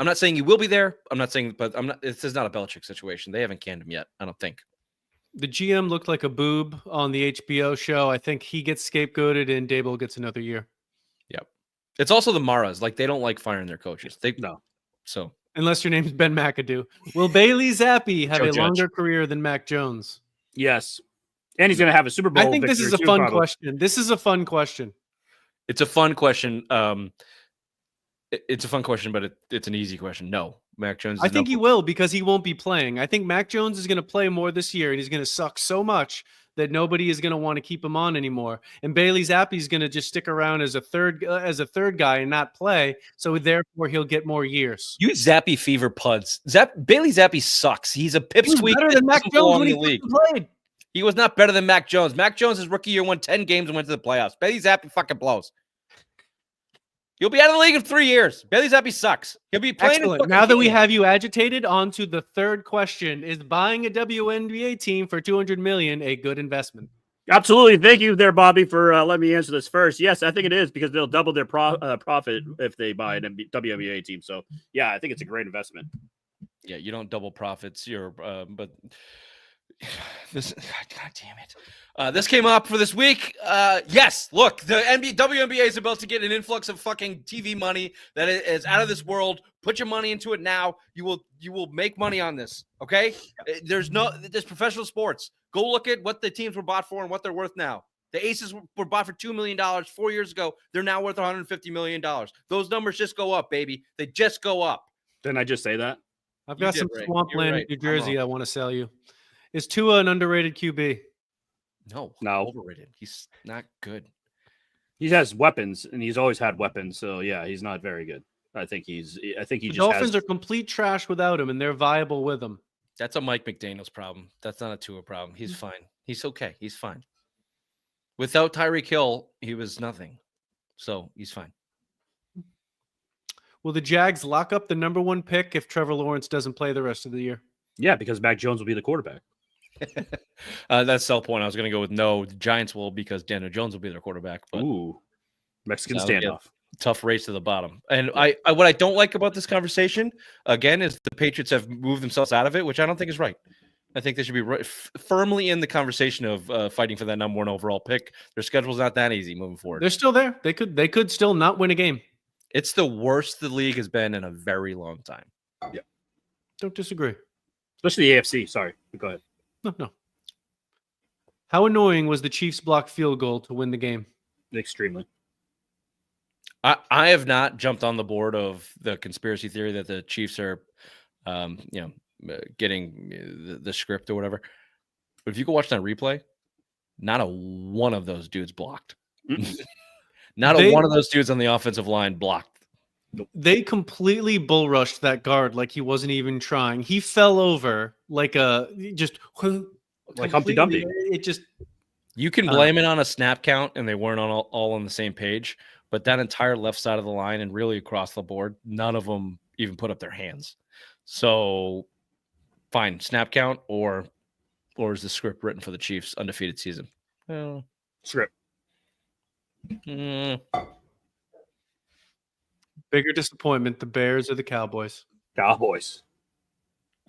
I'm not saying he will be there. This is not a Belichick situation. They haven't canned him yet, I don't think. The GM looked like a boob on the HBO show. I think he gets scapegoated and Dayball gets another year. Yep. It's also the Maras. Like, they don't like firing their coaches. No. So unless your name's Ben McAdoo. Will Bailey Zappi have Joe a Judge. longer career than Mac Jones? Yes. And he's going to have a Super Bowl. I think this is a fun question. This is a fun question. it's a fun question. It's a fun question, but it's an easy question. No, Mac Jones. I think he will because he won't be playing. I think Mac Jones is going to play more this year, and he's going to suck so much that nobody is going to want to keep him on anymore. And Bailey Zappi is going to just stick around as a third guy and not play. So therefore, he'll get more years. You Zappy fever puds. Bailey Zappi sucks. He's a He was pipsqueak. better that than Mac doesn't Jones belong when in he the league. fucking played. He was not better than Mac Jones. Mac Jones, his rookie year, won 10 games and went to the playoffs. Bailey Zappi fucking blows. You'll be out of the league in 3 years. Bailey Zappi sucks. He'll be playing. Excellent. Now that we have you agitated, on to the third question: is buying a WNBA team for $200 million a good investment? Absolutely. Thank you there, Bobby, for letting me answer this first. Yes, I think it is because they'll double their profit if they buy an WNBA team. So, yeah, I think it's a great investment. Yeah, you don't double profits. But this, God damn it. This came up for this week. Yes, look, the WNBA is about to get an influx of fucking TV money that is out of this world. Put your money into it now. You will make money on this. Okay? There's professional sports. Go look at what the teams were bought for and what they're worth now. The Aces were bought for $2 million 4 years ago. They're now worth $150 million. Those numbers just go up, baby. They just go up. Didn't I just say that? I've got some right. swampland Right. in New Jersey I want to sell you. Is Tua an underrated QB? No, overrated. He's not good. He has weapons, and he's always had weapons. So yeah, he's not very good. I think he The just Dolphins are complete trash without him, and they're viable with him. That's a Mike McDaniel's problem. That's not a Tua problem. He's fine. He's okay. He's fine. Without Tyreek Hill, he was nothing. So he's fine. Will the Jags lock up the number 1 pick if Trevor Lawrence doesn't play the rest of the year? Yeah, because Mac Jones will be the quarterback. That's sell point. I was going to go with no. The Giants will because Daniel Jones will be their quarterback. But Ooh, Mexican that'll be a standoff. tough race to the bottom. And I what I don't like about this conversation again is the Patriots have moved themselves out of it, which I don't think is right. I think they should be firmly in the conversation of fighting for that number 1 overall pick. Their schedule's not that easy moving forward. They're still there. They could still not win a game. It's the worst the league has been in a very long time. Yeah, Don't disagree. especially the AFC. Sorry, go ahead. No. How annoying was the Chiefs' blocked field goal to win the game? Extremely. I have not jumped on the board of the conspiracy theory that the Chiefs are, getting the script or whatever. But if you go watch that replay, not a one of those dudes blocked. Not a one of those dudes on the offensive line blocked. They completely bull rushed that guard like he wasn't even trying. He fell over like Humpty Dumpty. It just You can blame it on a snap count, and they weren't all on the same page. But that entire left side of the line and really across the board, none of them even put up their hands. So, fine, snap count or is the script written for the Chiefs' undefeated season? Well, Script. bigger disappointment: the Bears or the Cowboys? Cowboys.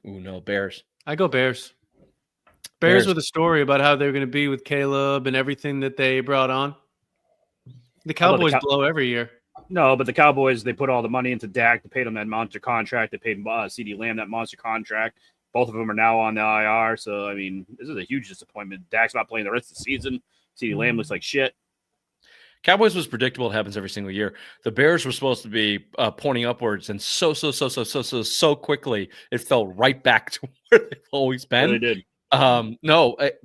Ooh, no, Bears. I go Bears. Bears with a story about how they're going to be with Caleb and everything that they brought on. The Cowboys blow every year. No, but the Cowboys, they put all the money into Dak. They paid him that monster contract. They paid CeeDee Lamb that monster contract. Both of them are now on the IR. So, I mean, this is a huge disappointment. Dak's not playing the rest of the season. CeeDee Lamb looks like shit. Cowboys was predictable. It happens every single year. The Bears were supposed to be pointing upwards, and so quickly it fell right back to where they've always been. They did.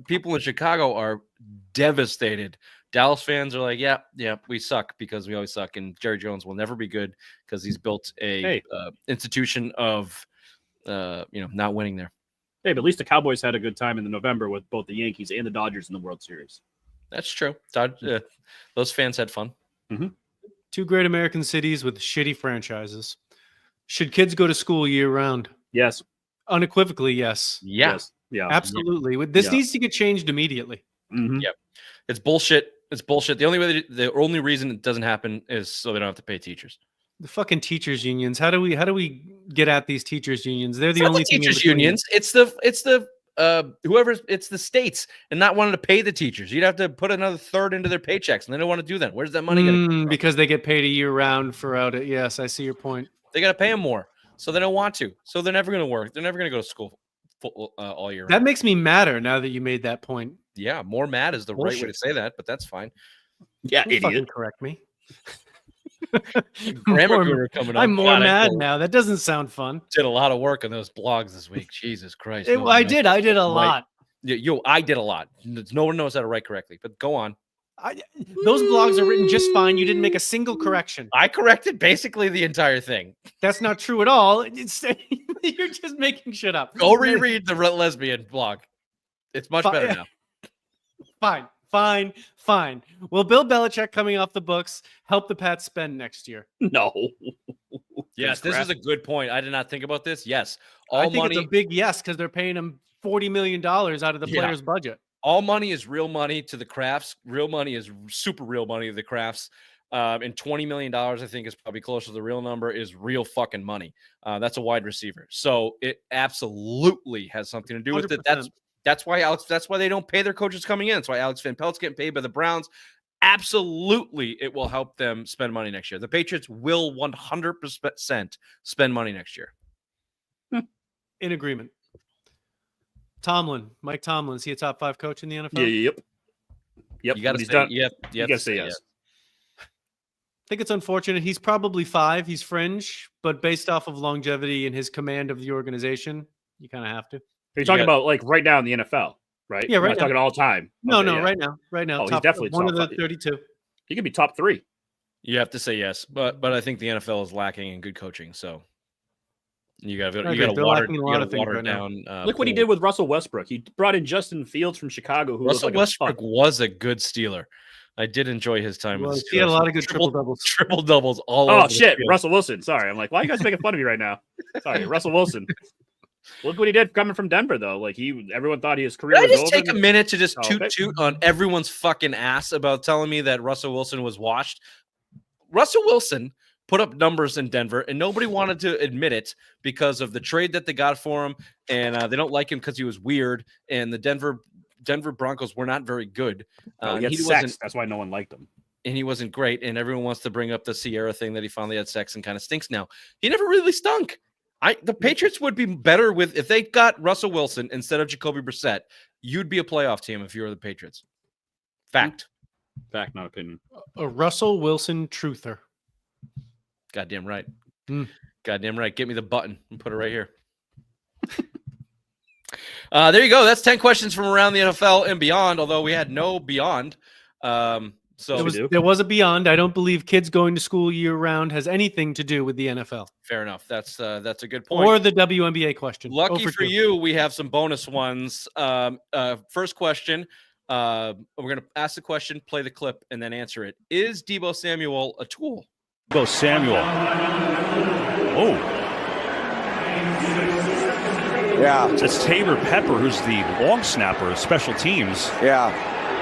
People in Chicago are devastated. Dallas fans are like, yeah, we suck because we always suck, and Jerry Jones will never be good because he's built a institution of, not winning there. Hey, but at least the Cowboys had a good time in the November with both the Yankees and the Dodgers in the World Series. That's true. Those fans had fun. Mm-hmm. 2 great American cities with shitty franchises. Should kids go to school year round? Yes. Unequivocally, yes. Yeah. Yes. Yeah. Absolutely. This needs to get changed immediately. Mm-hmm. Yep. It's bullshit. It's bullshit. The only reason it doesn't happen is so they don't have to pay teachers. The fucking teachers unions. How do we get at these teachers unions? They're the only thing teachers unions. It's the it's the states and not wanting to pay the teachers. You'd have to put another third into their paychecks, and they don't want to do that. Where's that money going to come from? Because they get paid a year round for out it. Yes, I see your point. They got to pay them more, so they don't want to. So they're never going to work. They're never going to go to school all year round. That makes me madder now that you made that point. Yeah, more mad is the right way to say that, but that's fine. Yeah, Don't fucking correct me. Grammar guru coming up. I'm more mad now. That doesn't sound fun. Did a lot of work on those blogs this week. Jesus Christ. I did a lot. I did a lot. No one knows how to write correctly, but go on. Those blogs are written just fine. You didn't make a single correction. I corrected basically the entire thing. That's not true at all. You're just making shit up. Go reread the lesbian blog. It's much better now. Fine. Will Bill Belichick coming off the books help the Pats spend next year? No. Yes, this is a good point. I did not think about this. Yes. I think it's a big yes because they're paying him $40 million out of the player's budget. All money is real money to the Krafts. Real money is super real money to the Krafts. And $20 million, I think, is probably closer to the real number, is real fucking money. That's a wide receiver. So it absolutely has something to do with 100%. it. That's why they don't pay their coaches coming in. That's why Alex Van Pelt's getting paid by the Browns. Absolutely, it will help them spend money next year. The Patriots will 100% spend money next year. In agreement. Mike Tomlin, is he a top 5 coach in the NFL? Yep. You got to say, you got to say yes. I think it's unfortunate. He's probably 5. He's fringe, but based off of longevity and his command of the organization, you kind of have to. Are you talking about like right now in the NFL, right? Yeah, right. You're not talking all time. No, Okay, yeah. right now. Oh, he's definitely one of the top 32. He could be top 3. You have to say yes, but I think the NFL is lacking in good coaching. So you got to water it down. Look what he did with Russell Westbrook. He brought in Justin Fields from Chicago, who Russell looked like Westbrook was a good Steeler. I did enjoy his time with the Steelers. He had a lot of good triple doubles. Triple doubles all over. Oh shit, Russell Wilson. Sorry, I'm like, why are you guys making fun of me right now? Sorry, Russell Wilson. Look what he did coming from Denver, though. Like everyone thought his career. Can I was just over. take a minute to just toot on everyone's fucking ass about telling me that Russell Wilson was washed? Russell Wilson put up numbers in Denver, and nobody wanted to admit it because of the trade that they got for him, and they don't like him because he was weird, and the Denver Broncos were not very good. That's why no one liked him. And he wasn't great, and everyone wants to bring up the Sierra thing that he finally had sex and kind of stinks now. He never really stunk. The Patriots would be better if they got Russell Wilson instead of Jacoby Brissett. You'd be a playoff team if you were the Patriots. Fact, not opinion. A Russell Wilson truther. Goddamn right. Goddamn right. Get me the button and put it right here. There you go. That's 10 questions from around the NFL and beyond, although we had no beyond. There was a beyond. I don't believe kids going to school year round has anything to do with the NFL. Fair enough. That's a good point. Or the WNBA question. Lucky for you, we have some bonus ones. First question. We're going to ask the question, play the clip, and then answer it. Is Deebo Samuel a tool? Deebo Samuel. Oh. Yeah. It's Tabor Pepper, who's the long snapper of special teams. Yeah.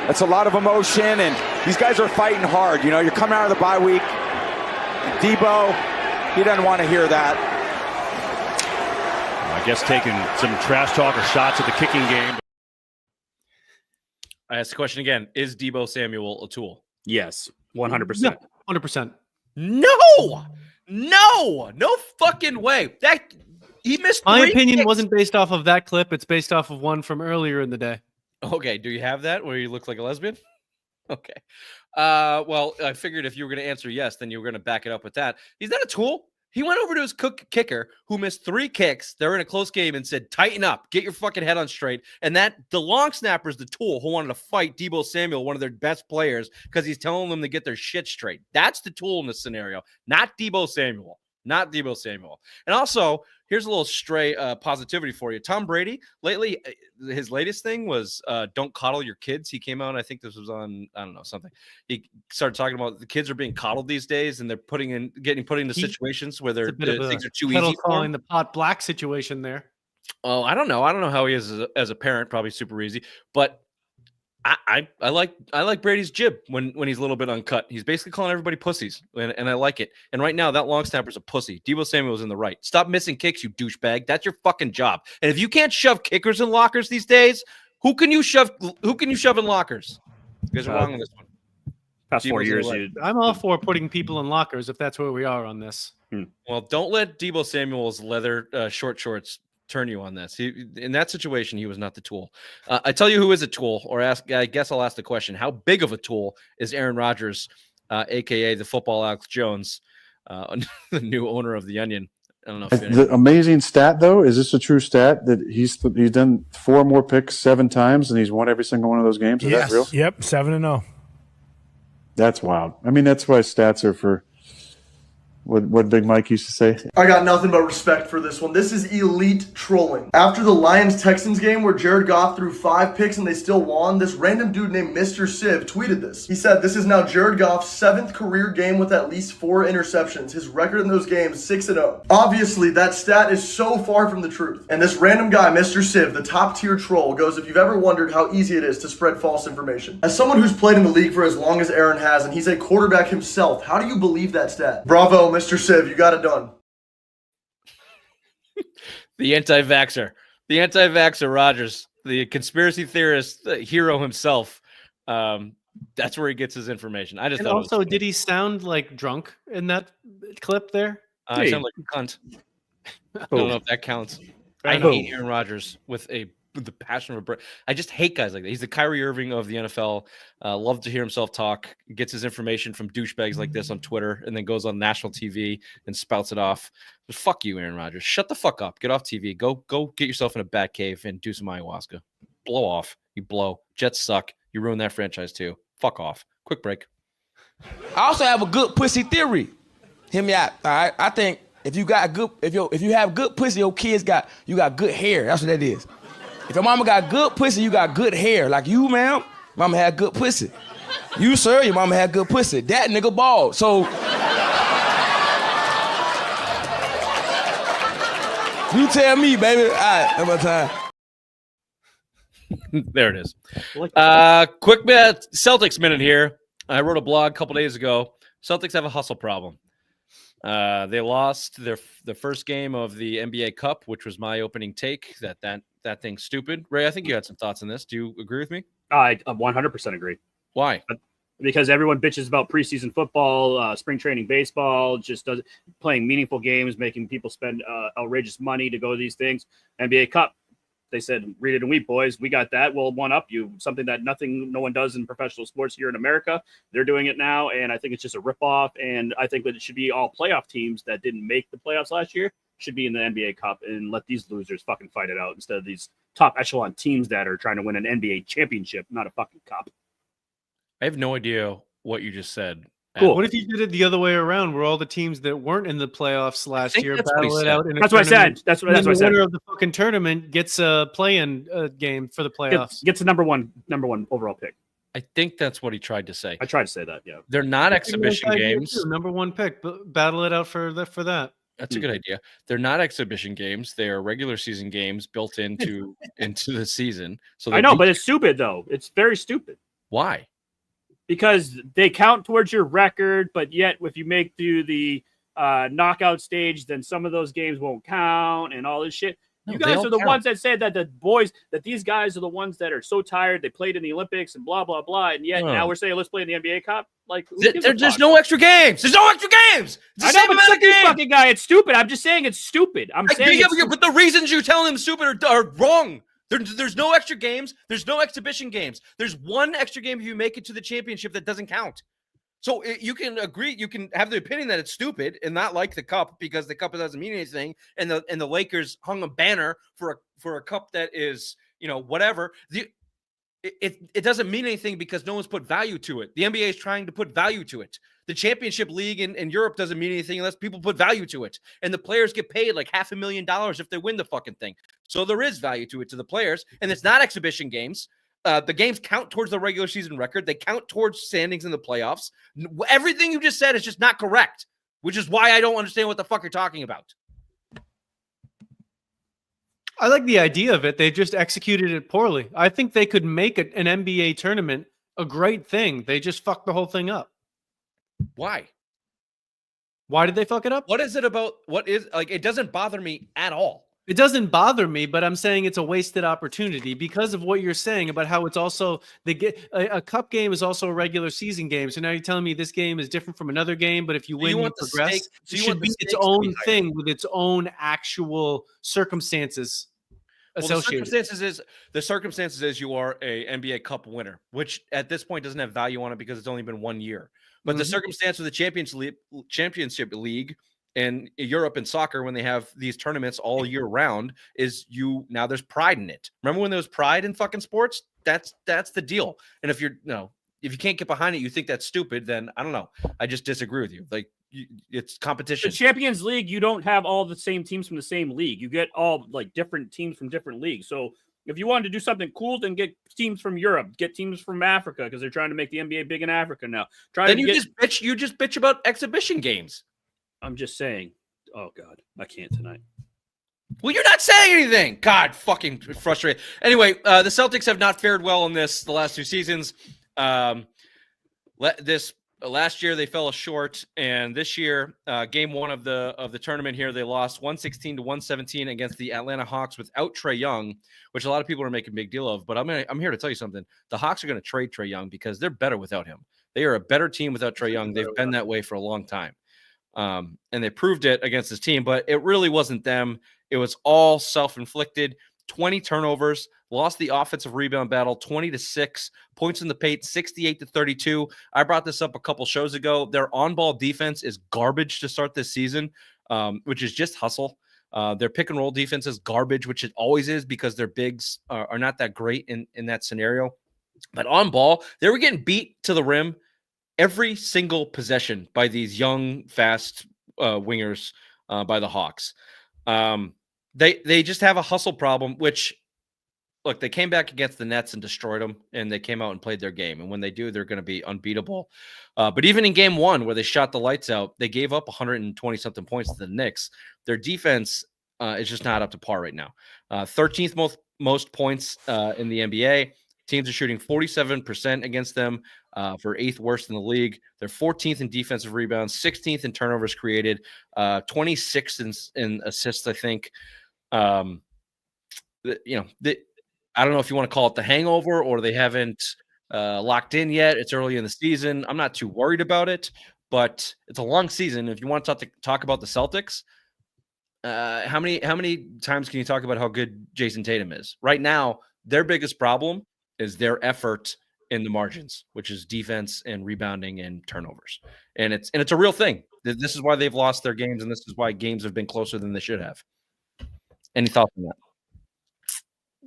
That's a lot of emotion, and these guys are fighting hard. You know, you're coming out of the bye week. Deebo, he doesn't want to hear that. I guess taking some trash talk or shots at the kicking game. I asked the question again. Is Deebo Samuel a tool? Yes, 100%. 100%. No fucking way. He missed. My opinion wasn't based off of that clip. It's based off of one from earlier in the day. Okay, do you have that where you look like a lesbian? Okay. Well, I figured if you were going to answer yes, then you were going to back it up with that. He's not a tool. He went over to his kicker who missed 3 kicks. They're in a close game and said, tighten up, get your fucking head on straight. And the long snapper is the tool who wanted to fight Deebo Samuel, one of their best players, because he's telling them to get their shit straight. That's the tool in this scenario, not Deebo Samuel. Not Deebo Samuel. And also, here's a little stray positivity for you. Tom Brady, lately, his latest thing was don't coddle your kids. He came out, I think this was on, I don't know, something. He started talking about the kids are being coddled these days, and they're put into situations where things are too easy for them. The pot black situation there. Oh, I don't know. I don't know how he is as a parent. Probably super easy. But I like Brady's jib when he's a little bit uncut. He's basically calling everybody pussies, and I like it. And right now, that long snapper's a pussy. Deebo Samuel's in the right. Stop missing kicks, you douchebag. That's your fucking job. And if you can't shove kickers in lockers these days, who can you shove in lockers? You guys are wrong on this one. Past 4 years, I'm all for putting people in lockers if that's where we are on this. Well, don't let Deebo Samuel's leather short shorts turn you on this. In that situation, he was not the tool. I tell you who is a tool, or I guess I'll ask the question: how big of a tool is Aaron Rodgers, aka the football Alex Jones, the new owner of the Onion? I don't know. The amazing stat, though, is this a true stat that he's done 4 more picks 7 times and he's won every single one of those games? Is that real? Yep, 7-0. That's wild. I mean, that's why stats are for what Big Mike used to say. I got nothing but respect for this one. This is elite trolling. After the Lions-Texans game where Jared Goff threw 5 picks and they still won, this random dude named Mr. Civ tweeted this. He said, "This is now Jared Goff's 7th career game with at least 4 interceptions. His record in those games, 6-0. Obviously, that stat is so far from the truth. And this random guy, Mr. Civ, the top-tier troll, goes, if you've ever wondered how easy it is to spread false information. As someone who's played in the league for as long as Aaron has, and he's a quarterback himself, how do you believe that stat? Bravo, Mr. Civ, you got it done." The anti-vaxxer Rogers, the conspiracy theorist, the hero himself. That's where he gets his information. I just And thought. also, did he sound like drunk in that clip there? I sound like a cunt. I don't know if that counts. I hate Aaron Rodgers with the passion of a break. I just hate guys like that. He's the Kyrie Irving of the NFL. Love to hear himself talk. Gets his information from douchebags like this on Twitter, and then goes on national TV and spouts it off. But fuck you, Aaron Rodgers. Shut the fuck up. Get off TV. Go get yourself in a bat cave and do some ayahuasca. Blow off. You blow. Jets suck. You ruined that franchise too. Fuck off. Quick break. I also have a good pussy theory. Hear me out. All right. I think if you have good pussy, your kids got good hair. That's what that is. If your mama got good pussy, you got good hair. Like you, ma'am, mama had good pussy. You, sir, your mama had good pussy. That nigga bald. So you tell me, baby. All right, that's my time. There it is. Quick Celtics minute here. I wrote a blog a couple days ago. Celtics have a hustle problem. They lost the first game of the NBA Cup, which was my opening take. That thing's stupid. Ray, I think you had some thoughts on this. Do you agree with me? I 100% agree. Why? Because everyone bitches about preseason football, spring training baseball, just playing meaningful games, making people spend outrageous money to go to these things. NBA Cup, they said, read it and weep, boys. We got that. We'll one up you. Something that no one does in professional sports here in America. They're doing it now, and I think it's just a ripoff. And I think that it should be all playoff teams that didn't make the playoffs last year should be in the NBA Cup, and let these losers fucking fight it out instead of these top echelon teams that are trying to win an NBA championship, not a fucking cup. I have no idea what you just said. Cool. What if you did it the other way around, where all the teams that weren't in the playoffs last year battle it out? That's what I said. That's what I said. The winner of the fucking tournament gets a play-in game for the playoffs. Gets the number one overall pick. I think that's what he tried to say. I tried to say that. Yeah, they're not exhibition games. Number 1 pick, but battle it out for that. That's a good idea. They're not exhibition games. They are regular season games built into the season. So I know, but it's stupid though. It's very stupid. Why? Because they count towards your record, but yet if you make through the knockout stage, then some of those games won't count and all this shit. You guys are the ones that said that these guys are the ones that are so tired. They played in the Olympics and blah, blah, blah. And yet now we're saying, let's play in the NBA Cup. Like, there's no extra games. There's no extra games. I know, but suck this fucking guy. It's stupid. I'm just saying it's stupid. I'm saying but the reasons you tell him stupid are wrong. There's no extra games. There's no exhibition games. There's one extra game if you make it to the championship that doesn't count. So you can agree, you can have the opinion that it's stupid and not like the cup because the cup doesn't mean anything, and the Lakers hung a banner for a cup that is, whatever. It doesn't mean anything because no one's put value to it. The NBA is trying to put value to it. The championship league in Europe doesn't mean anything unless people put value to it. And the players get paid like $500,000 if they win the fucking thing. So there is value to it to the players, and it's not exhibition games. The games count towards the regular season record. They count towards standings in the playoffs. Everything you just said is just not correct, which is why I don't understand what the fuck you're talking about. I like the idea of it. They just executed it poorly. I think they could make an NBA tournament a great thing. They just fucked the whole thing up. Why? Why did they fuck it up? What is it about? It doesn't bother me at all. It doesn't bother me, but I'm saying it's a wasted opportunity because of what you're saying about how it's also a cup game is also a regular season game. So now you're telling me this game is different from another game, but if you win, you progress. It should be its own thing with its own actual circumstances. Well, the circumstances is you are a NBA Cup winner, which at this point doesn't have value on it because it's only been 1 year. But the circumstance of the championship league in Europe and soccer when they have these tournaments all year round is now there's pride in it. Remember when there was pride in fucking sports? That's the deal. And if if you can't get behind it, you think that's stupid, then I don't know. I just disagree with you. Like it's competition. The Champions League, you don't have all the same teams from the same league. You get all like different teams from different leagues. So if you wanted to do something cool, then get teams from Europe, get teams from Africa because they're trying to make the NBA big in Africa now. Just bitch about exhibition games. I'm just saying. Oh God, I can't tonight. Well, you're not saying anything. God, fucking frustrated. Anyway, the Celtics have not fared well in the last 2 seasons. Last year they fell short, and this year, game 1 of the tournament here, they lost 116-117 against the Atlanta Hawks without Trae Young, which a lot of people are making a big deal of. But I'm here to tell you something. The Hawks are going to trade Trae Young because they're better without him. They are a better team without Trae Young. They've been that way for a long time. And they proved it against this team, but it really wasn't them. It was all self-inflicted. 20 turnovers, lost the offensive rebound battle 20-6, points in the paint 68-32. I brought this up a couple shows ago. Their on-ball defense is garbage to start this season, which is just hustle. Their pick and roll defense is garbage, which it always is because their bigs are not that great in that scenario. But on ball, they were getting beat to the rim every single possession by these young, fast wingers by the Hawks. They just have a hustle problem, which, look, they came back against the Nets and destroyed them, and they came out and played their game. And when they do, they're going to be unbeatable. But even in game 1, where they shot the lights out, they gave up 120-something points to the Knicks. Their defense is just not up to par right now. 13th most points in the NBA. Teams are shooting 47% against them for 8th worst in the league. They're 14th in defensive rebounds, 16th in turnovers created, 26th in assists, I think. I don't know if you want to call it the hangover or they haven't locked in yet. It's early in the season. I'm not too worried about it, but it's a long season. If you want to talk about the Celtics, how many times can you talk about how good Jason Tatum is? Right now, their biggest problem is their effort in the margins, which is defense and rebounding and turnovers. And it's a real thing. This is why they've lost their games, and this is why games have been closer than they should have. Any thoughts on that?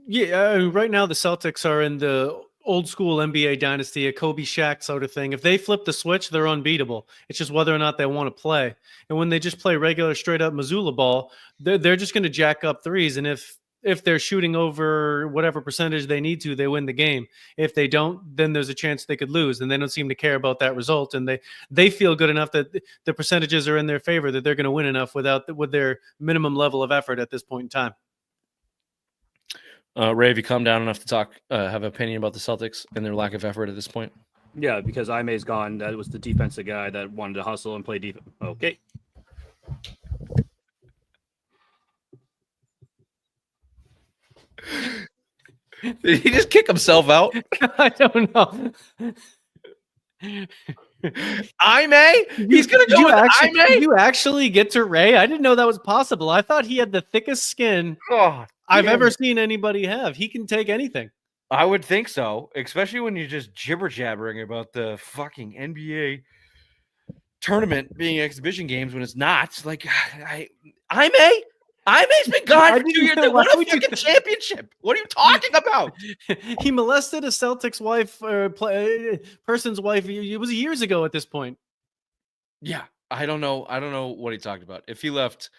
Yeah, right now the Celtics are in the old school NBA dynasty, a Kobe Shaq sort of thing. If they flip the switch, they're unbeatable. It's just whether or not they want to play. And when they just play regular straight up Missoula ball, they're just going to jack up threes. And if they're shooting over whatever percentage they need to, they win the game. If they don't, then there's a chance they could lose. And they don't seem to care about that result. And they feel good enough that the percentages are in their favor, that they're going to win enough with their minimum level of effort at this point in time. Ray, have you calmed down enough to talk, have an opinion about the Celtics and their lack of effort at this point? Yeah, because Maye's gone. That was the defensive guy that wanted to hustle and play defense. Okay. Did he just kick himself out? I don't know. Maye? He's going to go with Maye? Did you actually get to Ray? I didn't know that was possible. I thought he had the thickest skin I've ever seen anybody have. He can take anything. I would think so, especially when you're just jibber-jabbering about the fucking NBA tournament being exhibition games when it's not. Like, Maye? May's been gone for 2 years. They won a fucking championship. What are you talking about? He molested a Celtics wife or person's wife. It was years ago at this point. Yeah, I don't know what he talked about. If he left,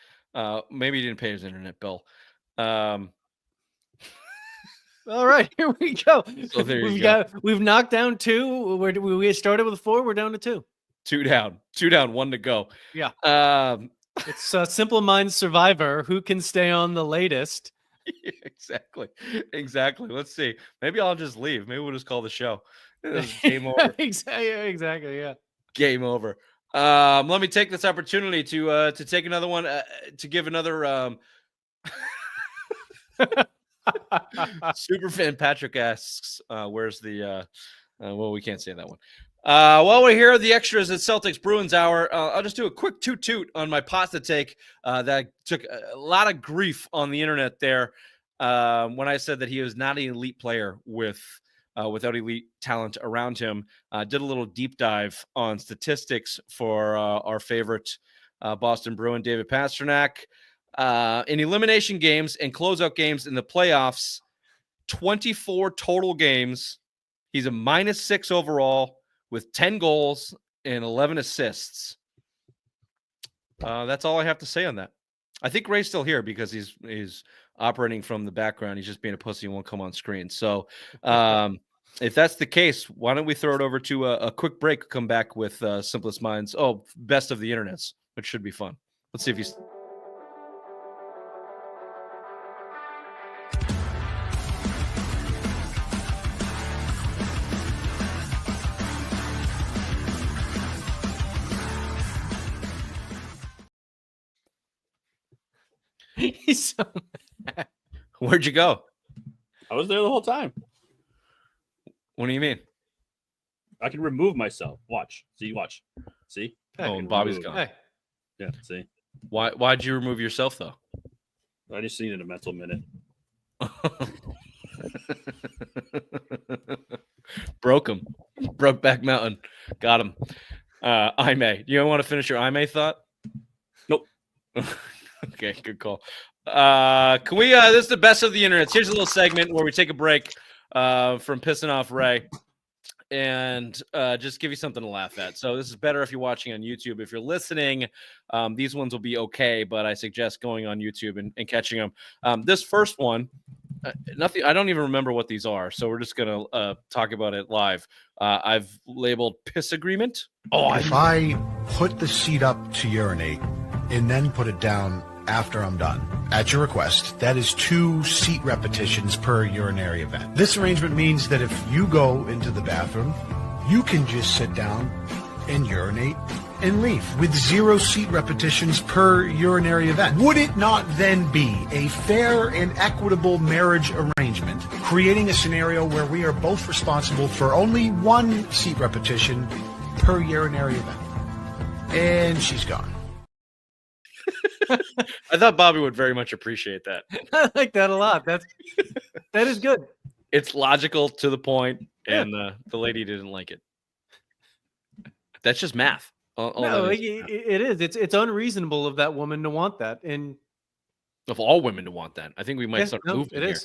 maybe he didn't pay his internet bill. All right, here we go. So there you go. We've knocked down 2. We started with 4. We're down to 2. 2 down. 2 down. 1 to go. Yeah. It's a Simple Minds Survivor. Who can stay on the latest? Exactly. Let's see. Maybe I'll just leave. Maybe we'll just call the show. Game over. Exactly. Yeah. Game over. Let me take this opportunity to take another one. To give another. Superfan Patrick asks, "Where's the?" Well, we can't say that one. While we're here, the extras at Celtics Bruins Hour. I'll just do a quick toot on my pasta take that took a lot of grief on the internet there when I said that he was not an elite player without elite talent around him. Did a little deep dive on statistics for our favorite Boston Bruin, David Pastrnak. In elimination games and closeout games in the playoffs, 24 total games. He's a -6 overall with 10 goals and 11 assists. That's all I have to say on that. I think Ray's still here because he's operating from the background. He's just being a pussy and won't come on screen. So if that's the case, why don't we throw it over to a quick break, come back with Simplest Minds. Oh, best of the internets, which should be fun. Let's see if he's... He's so mad. Where'd you go? I was there the whole time. What do you mean? I can remove myself. Watch. See? Oh, and Bobby's gone. Hey. Yeah, see? Why'd you remove yourself, though? I just needed a mental minute. Broke him. Brokeback Mountain. Got him. Maye. Do you want to finish your Maye thought? Nope. Okay, good call. Can we this is the best of the internet. Here's a little segment where we take a break from pissing off Ray and just give you something to laugh at. So this is better if you're watching on YouTube. If you're listening, these ones will be okay, but I suggest going on YouTube and catching them. This first one, nothing. I don't even remember what these are, so we're just gonna talk about it live. I've labeled piss agreement. If I put the seat up to urinate and then put it down after I'm done, at your request, that is 2 seat repetitions per urinary event. This arrangement means that if you go into the bathroom, you can just sit down and urinate and leave with 0 seat repetitions per urinary event. Would it not then be a fair and equitable marriage arrangement, creating a scenario where we are both responsible for only 1 seat repetition per urinary event? And she's gone. I thought Bobby would very much appreciate that. I like that a lot. That is good. It's logical to the point, and the lady didn't like it. That's just math. No, it is. It's unreasonable of that woman to want that, and of all women to want that. I think we might start a movement here.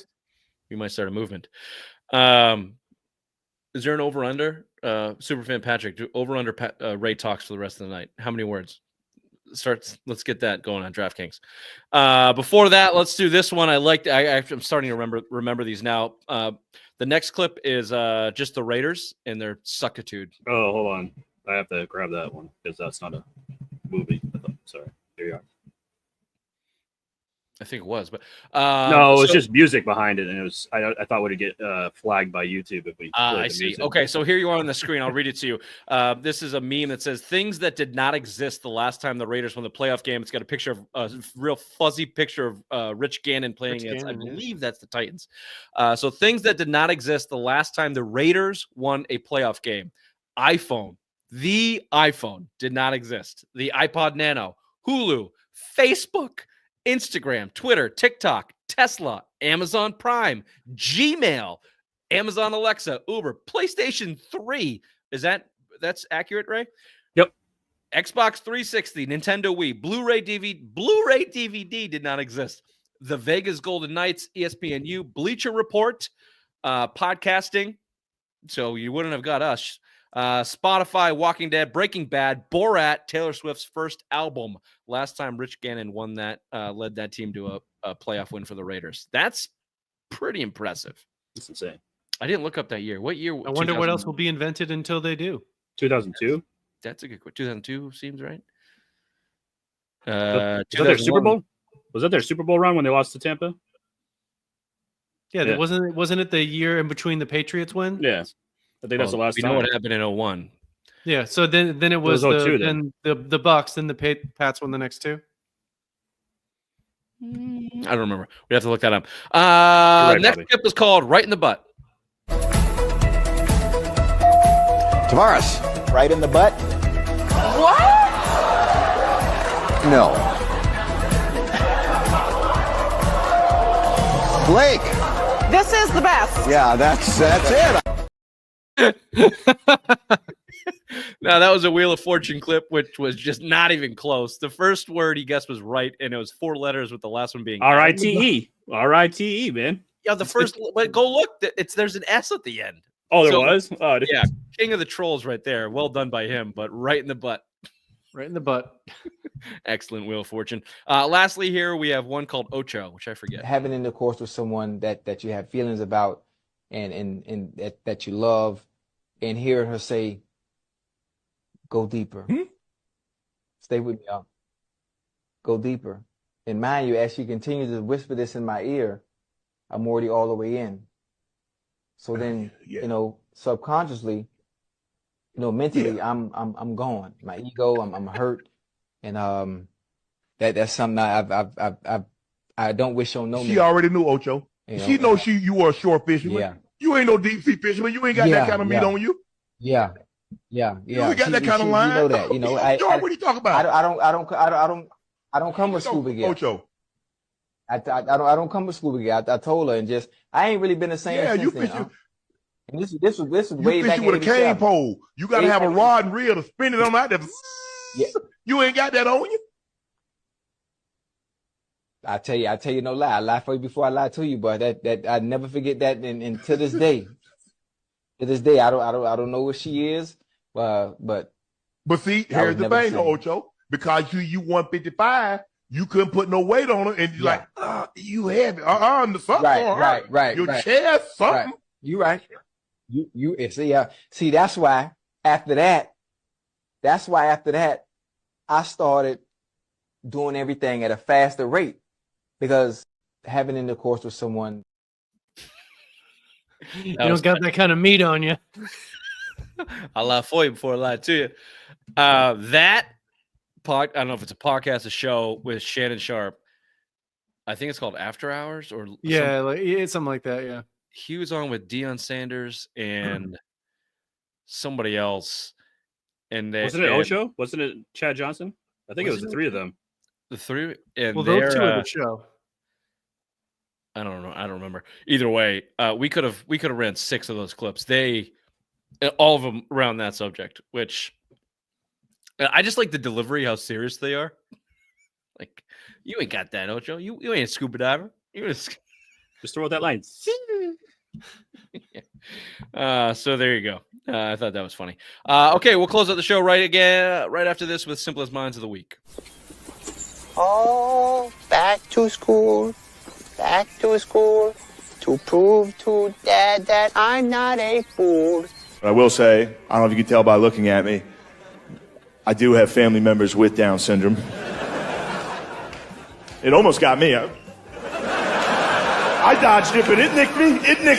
We might start a movement. Is there an over/under? Superfan Patrick, over/under Ray talks for the rest of the night. How many words? Let's get that going on DraftKings. Before that, let's do this one. I'm starting to remember these now. The next clip is just the Raiders and their suckitude. Oh, hold on. I have to grab that one because that's not a movie. Sorry. Here you are. I think it was, but no, it was just music behind it, and it was I thought would get flagged by YouTube if we. I see. Music. Okay, so here you are on the screen. I'll read it to you. This is a meme that says things that did not exist the last time the Raiders won the playoff game. It's got a picture of a real fuzzy picture of Rich Gannon playing against. I believe that's the Titans. So things that did not exist the last time the Raiders won a playoff game. iPhone. The iPhone did not exist. The iPod Nano, Hulu, Facebook, Instagram, Twitter, TikTok, Tesla, Amazon Prime, Gmail, Amazon Alexa, Uber, PlayStation 3. That's accurate, Ray? Yep. Xbox 360, Nintendo Wii, Blu-ray DVD did not exist. The Vegas Golden Knights, ESPNU, Bleacher Report, podcasting. So you wouldn't have got us. Spotify, Walking Dead, Breaking Bad, Borat, Taylor Swift's first album. Last time Rich Gannon won that, led that team to a playoff win for the Raiders. That's pretty impressive. That's insane. I didn't look up that year. What year? I wonder what else will be invented until they do. 2002. That's a good question. 2002 seems right. Was that their Super Bowl? Was that their Super Bowl run when they lost to Tampa? Yeah. Wasn't it the year in between the Patriots win? Yeah. I think that's the last time. We know what happened in 2001. Yeah, so then it was the Bucks, then the Pats won the next 2. I don't remember. We have to look that up. Next clip is called "Right in the Butt." Tavares, right in the butt. What? No. Blake. This is the best. Yeah, that's it. No, that was a Wheel of Fortune clip, which was just not even close. The first word he guessed was right, and it was 4 letters with the last one being R-I-T-E. R-I-T-E, man. Yeah, the first. But go look. There's an S at the end. Oh, there was? Oh, yeah. King of the Trolls right there. Well done by him, but right in the butt. Right in the butt. Excellent Wheel of Fortune. Lastly, here we have one called Ocho, which I forget. Having intercourse with someone that you have feelings about and that you love, and hearing her say, "Go deeper." Stay with me, y'all. Go deeper. And mind you, as she continues to whisper this in my ear, I'm already all the way in. So then, subconsciously, mentally, I'm gone. My ego, I'm hurt, and that's something I don't wish on no man. She already knew, Ocho. She knows you were a shore fisherman. Yeah. You ain't no deep sea fisherman. You ain't got that kind of meat on you. Yeah. You ain't got that kind of line. You know that. What are you talking about? I don't come with scuba gear. Ocho. I don't come with scuba gear. I told her, and I ain't really been the same. Yeah, since you then, fish. And this was way back fishing in with a cane 87. pole. You got to have a rod and reel to spin it on out there. Yeah. You ain't got that on you. I tell you no lie. I lie for you before I lie to you, but that I never forget that. And to this day, I don't know what she is, but see, here's the thing, Ocho. Because you 155, you couldn't put no weight on her, and you're like, you heavy. Something. Right. Your chest, something. Right. You right. You see, that's why after that, I started doing everything at a faster rate, because having intercourse with someone. You don't got that kind of meat on you. I lie for you before I lie to you. I don't know if it's a podcast, a show with Shannon Sharp. I think it's called After Hours or it's something like that. Yeah. He was on with Deion Sanders and somebody else. And wasn't it Ocho? Wasn't it Chad Johnson? I think it was the three of them. The three, and those two are the show. I don't know. I don't remember. Either way, we could have ran 6 of those clips. All of them around that subject, which I just like the delivery, how serious they are. Like, you ain't got that, Ocho. You ain't a scuba diver. Just throw out that line. So there you go. I thought that was funny. Okay, we'll close out the show right after this with Simplest Minds of the Week. Oh, back to school to prove to Dad that I'm not a fool. I will say, I don't know if you can tell by looking at me, I do have family members with Down syndrome. It almost got me. I dodged it, but it nicked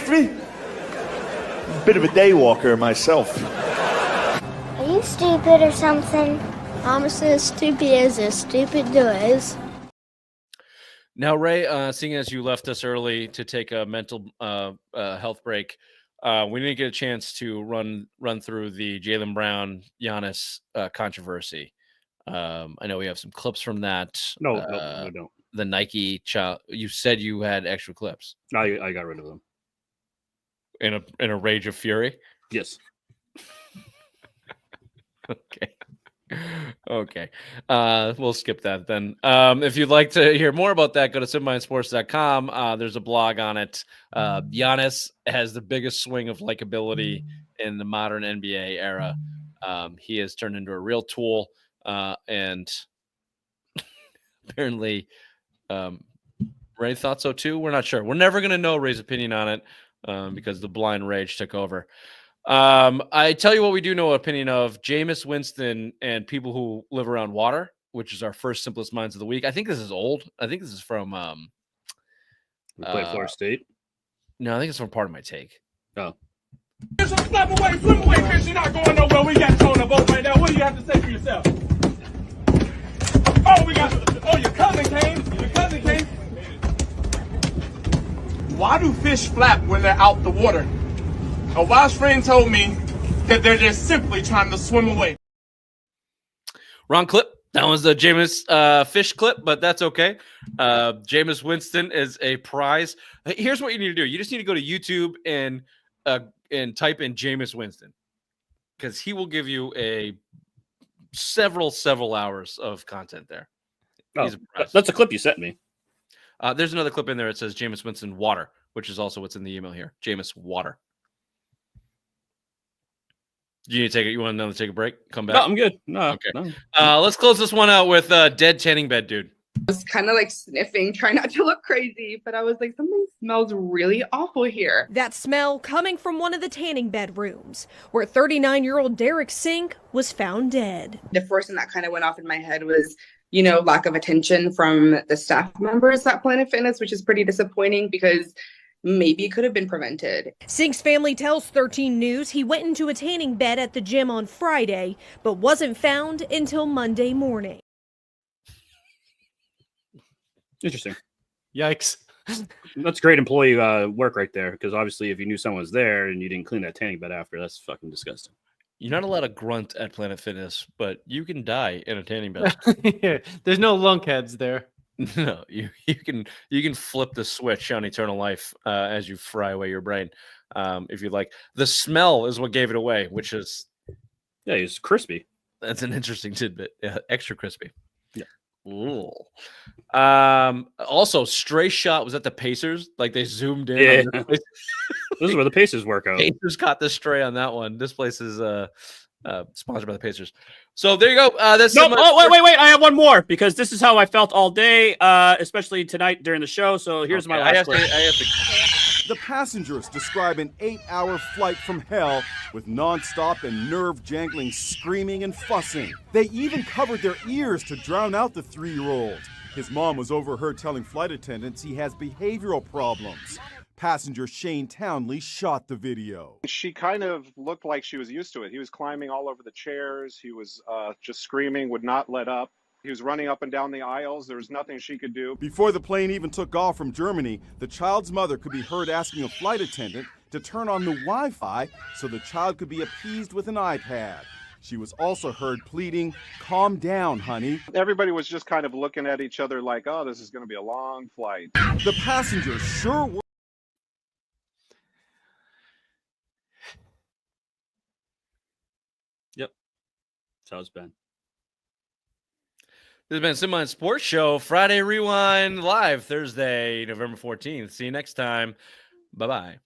me. A bit of a day walker myself. Are you stupid or something? I'm as stupid as a stupid does. Now, Ray, seeing as you left us early to take a mental health break, we didn't get a chance to run through the Jaylen Brown Giannis controversy. I know we have some clips from that. No, we don't. The Nike child. You said you had extra clips. No, I got rid of them. In a rage of fury. Yes. Okay. We'll skip that then. If you'd like to hear more about that, go to SimMindSports.com. There's a blog on it. Giannis has the biggest swing of likability in the modern NBA era. He has turned into a real tool, and apparently Ray thought so too. We're not sure. We're never going to know Ray's opinion on it because the blind rage took over. I tell you what, we do know opinion of Jameis Winston and people who live around water, which is our first Simplest Minds of the Week. I think this is old. I think this is from we played Florida State. No, I think it's from Part of My Take. Oh. Swim away, Chris. You're not going nowhere. We got you on the boat right now. What do you have to say for yourself? Your cousin came. Why do fish flap when they're out the water? A wise friend told me that they're just simply trying to swim away. Wrong clip. That was the Jameis fish clip, but that's okay. Jameis Winston is a prize. Here's what you need to do. You just need to go to YouTube and type in Jameis Winston. because he will give you a several hours of content there. Oh, He's impressed. that's a clip you sent me. There's another clip in there. It says Jameis Winston water, which is also what's in the email here. Jameis water. Do you need to take it? You want to take a break? Come back? No, I'm good. No. Okay. No. Let's close this one out with dead tanning bed dude. I was kind of like sniffing, trying not to look crazy, but I was like, something smells really awful here. That smell coming from one of the tanning bedrooms, where 39-year-old Derek Sink was found dead. The first thing that kind of went off in my head was, lack of attention from the staff members at Planet Fitness, which is pretty disappointing because maybe it could have been prevented. Sink's family tells 13 News he went into a tanning bed at the gym on Friday, but wasn't found until Monday morning. Interesting. Yikes. That's great employee work right there, because obviously if you knew someone was there and you didn't clean that tanning bed after, that's fucking disgusting. You're not allowed to grunt at Planet Fitness, but you can die in a tanning bed. Yeah, there's no lunkheads there. No, you can flip the switch on eternal life as you fry away your brain, if you'd like. The smell is what gave it away, which is it's crispy. That's an interesting tidbit. Yeah, extra crispy. Yeah. Ooh. Also, stray shot was at the Pacers. Like they zoomed in. Yeah. This is where the Pacers work out. Pacers caught the stray on that one. This place is sponsored by the Pacers. So there you go. That's wait. I have one more, because this is how I felt all day, especially tonight during the show. So here's my last clip. The passengers describe an 8-hour flight from hell with nonstop and nerve-jangling screaming and fussing. They even covered their ears to drown out the 3-year-old. His mom was overheard telling flight attendants he has behavioral problems. Passenger Shane Townley shot the video. She kind of looked like she was used to it. He was climbing all over the chairs. He was just screaming, would not let up. He was running up and down the aisles. There was nothing she could do. Before the plane even took off from Germany, the child's mother could be heard asking a flight attendant to turn on the Wi-Fi so the child could be appeased with an iPad. She was also heard pleading, "Calm down, honey." Everybody was just kind of looking at each other like, oh, this is going to be a long flight. The passengers sure were. Yep. That's how it's been. This has been Simon Sports Show, Friday Rewind live Thursday, November 14th. See you next time. Bye-bye.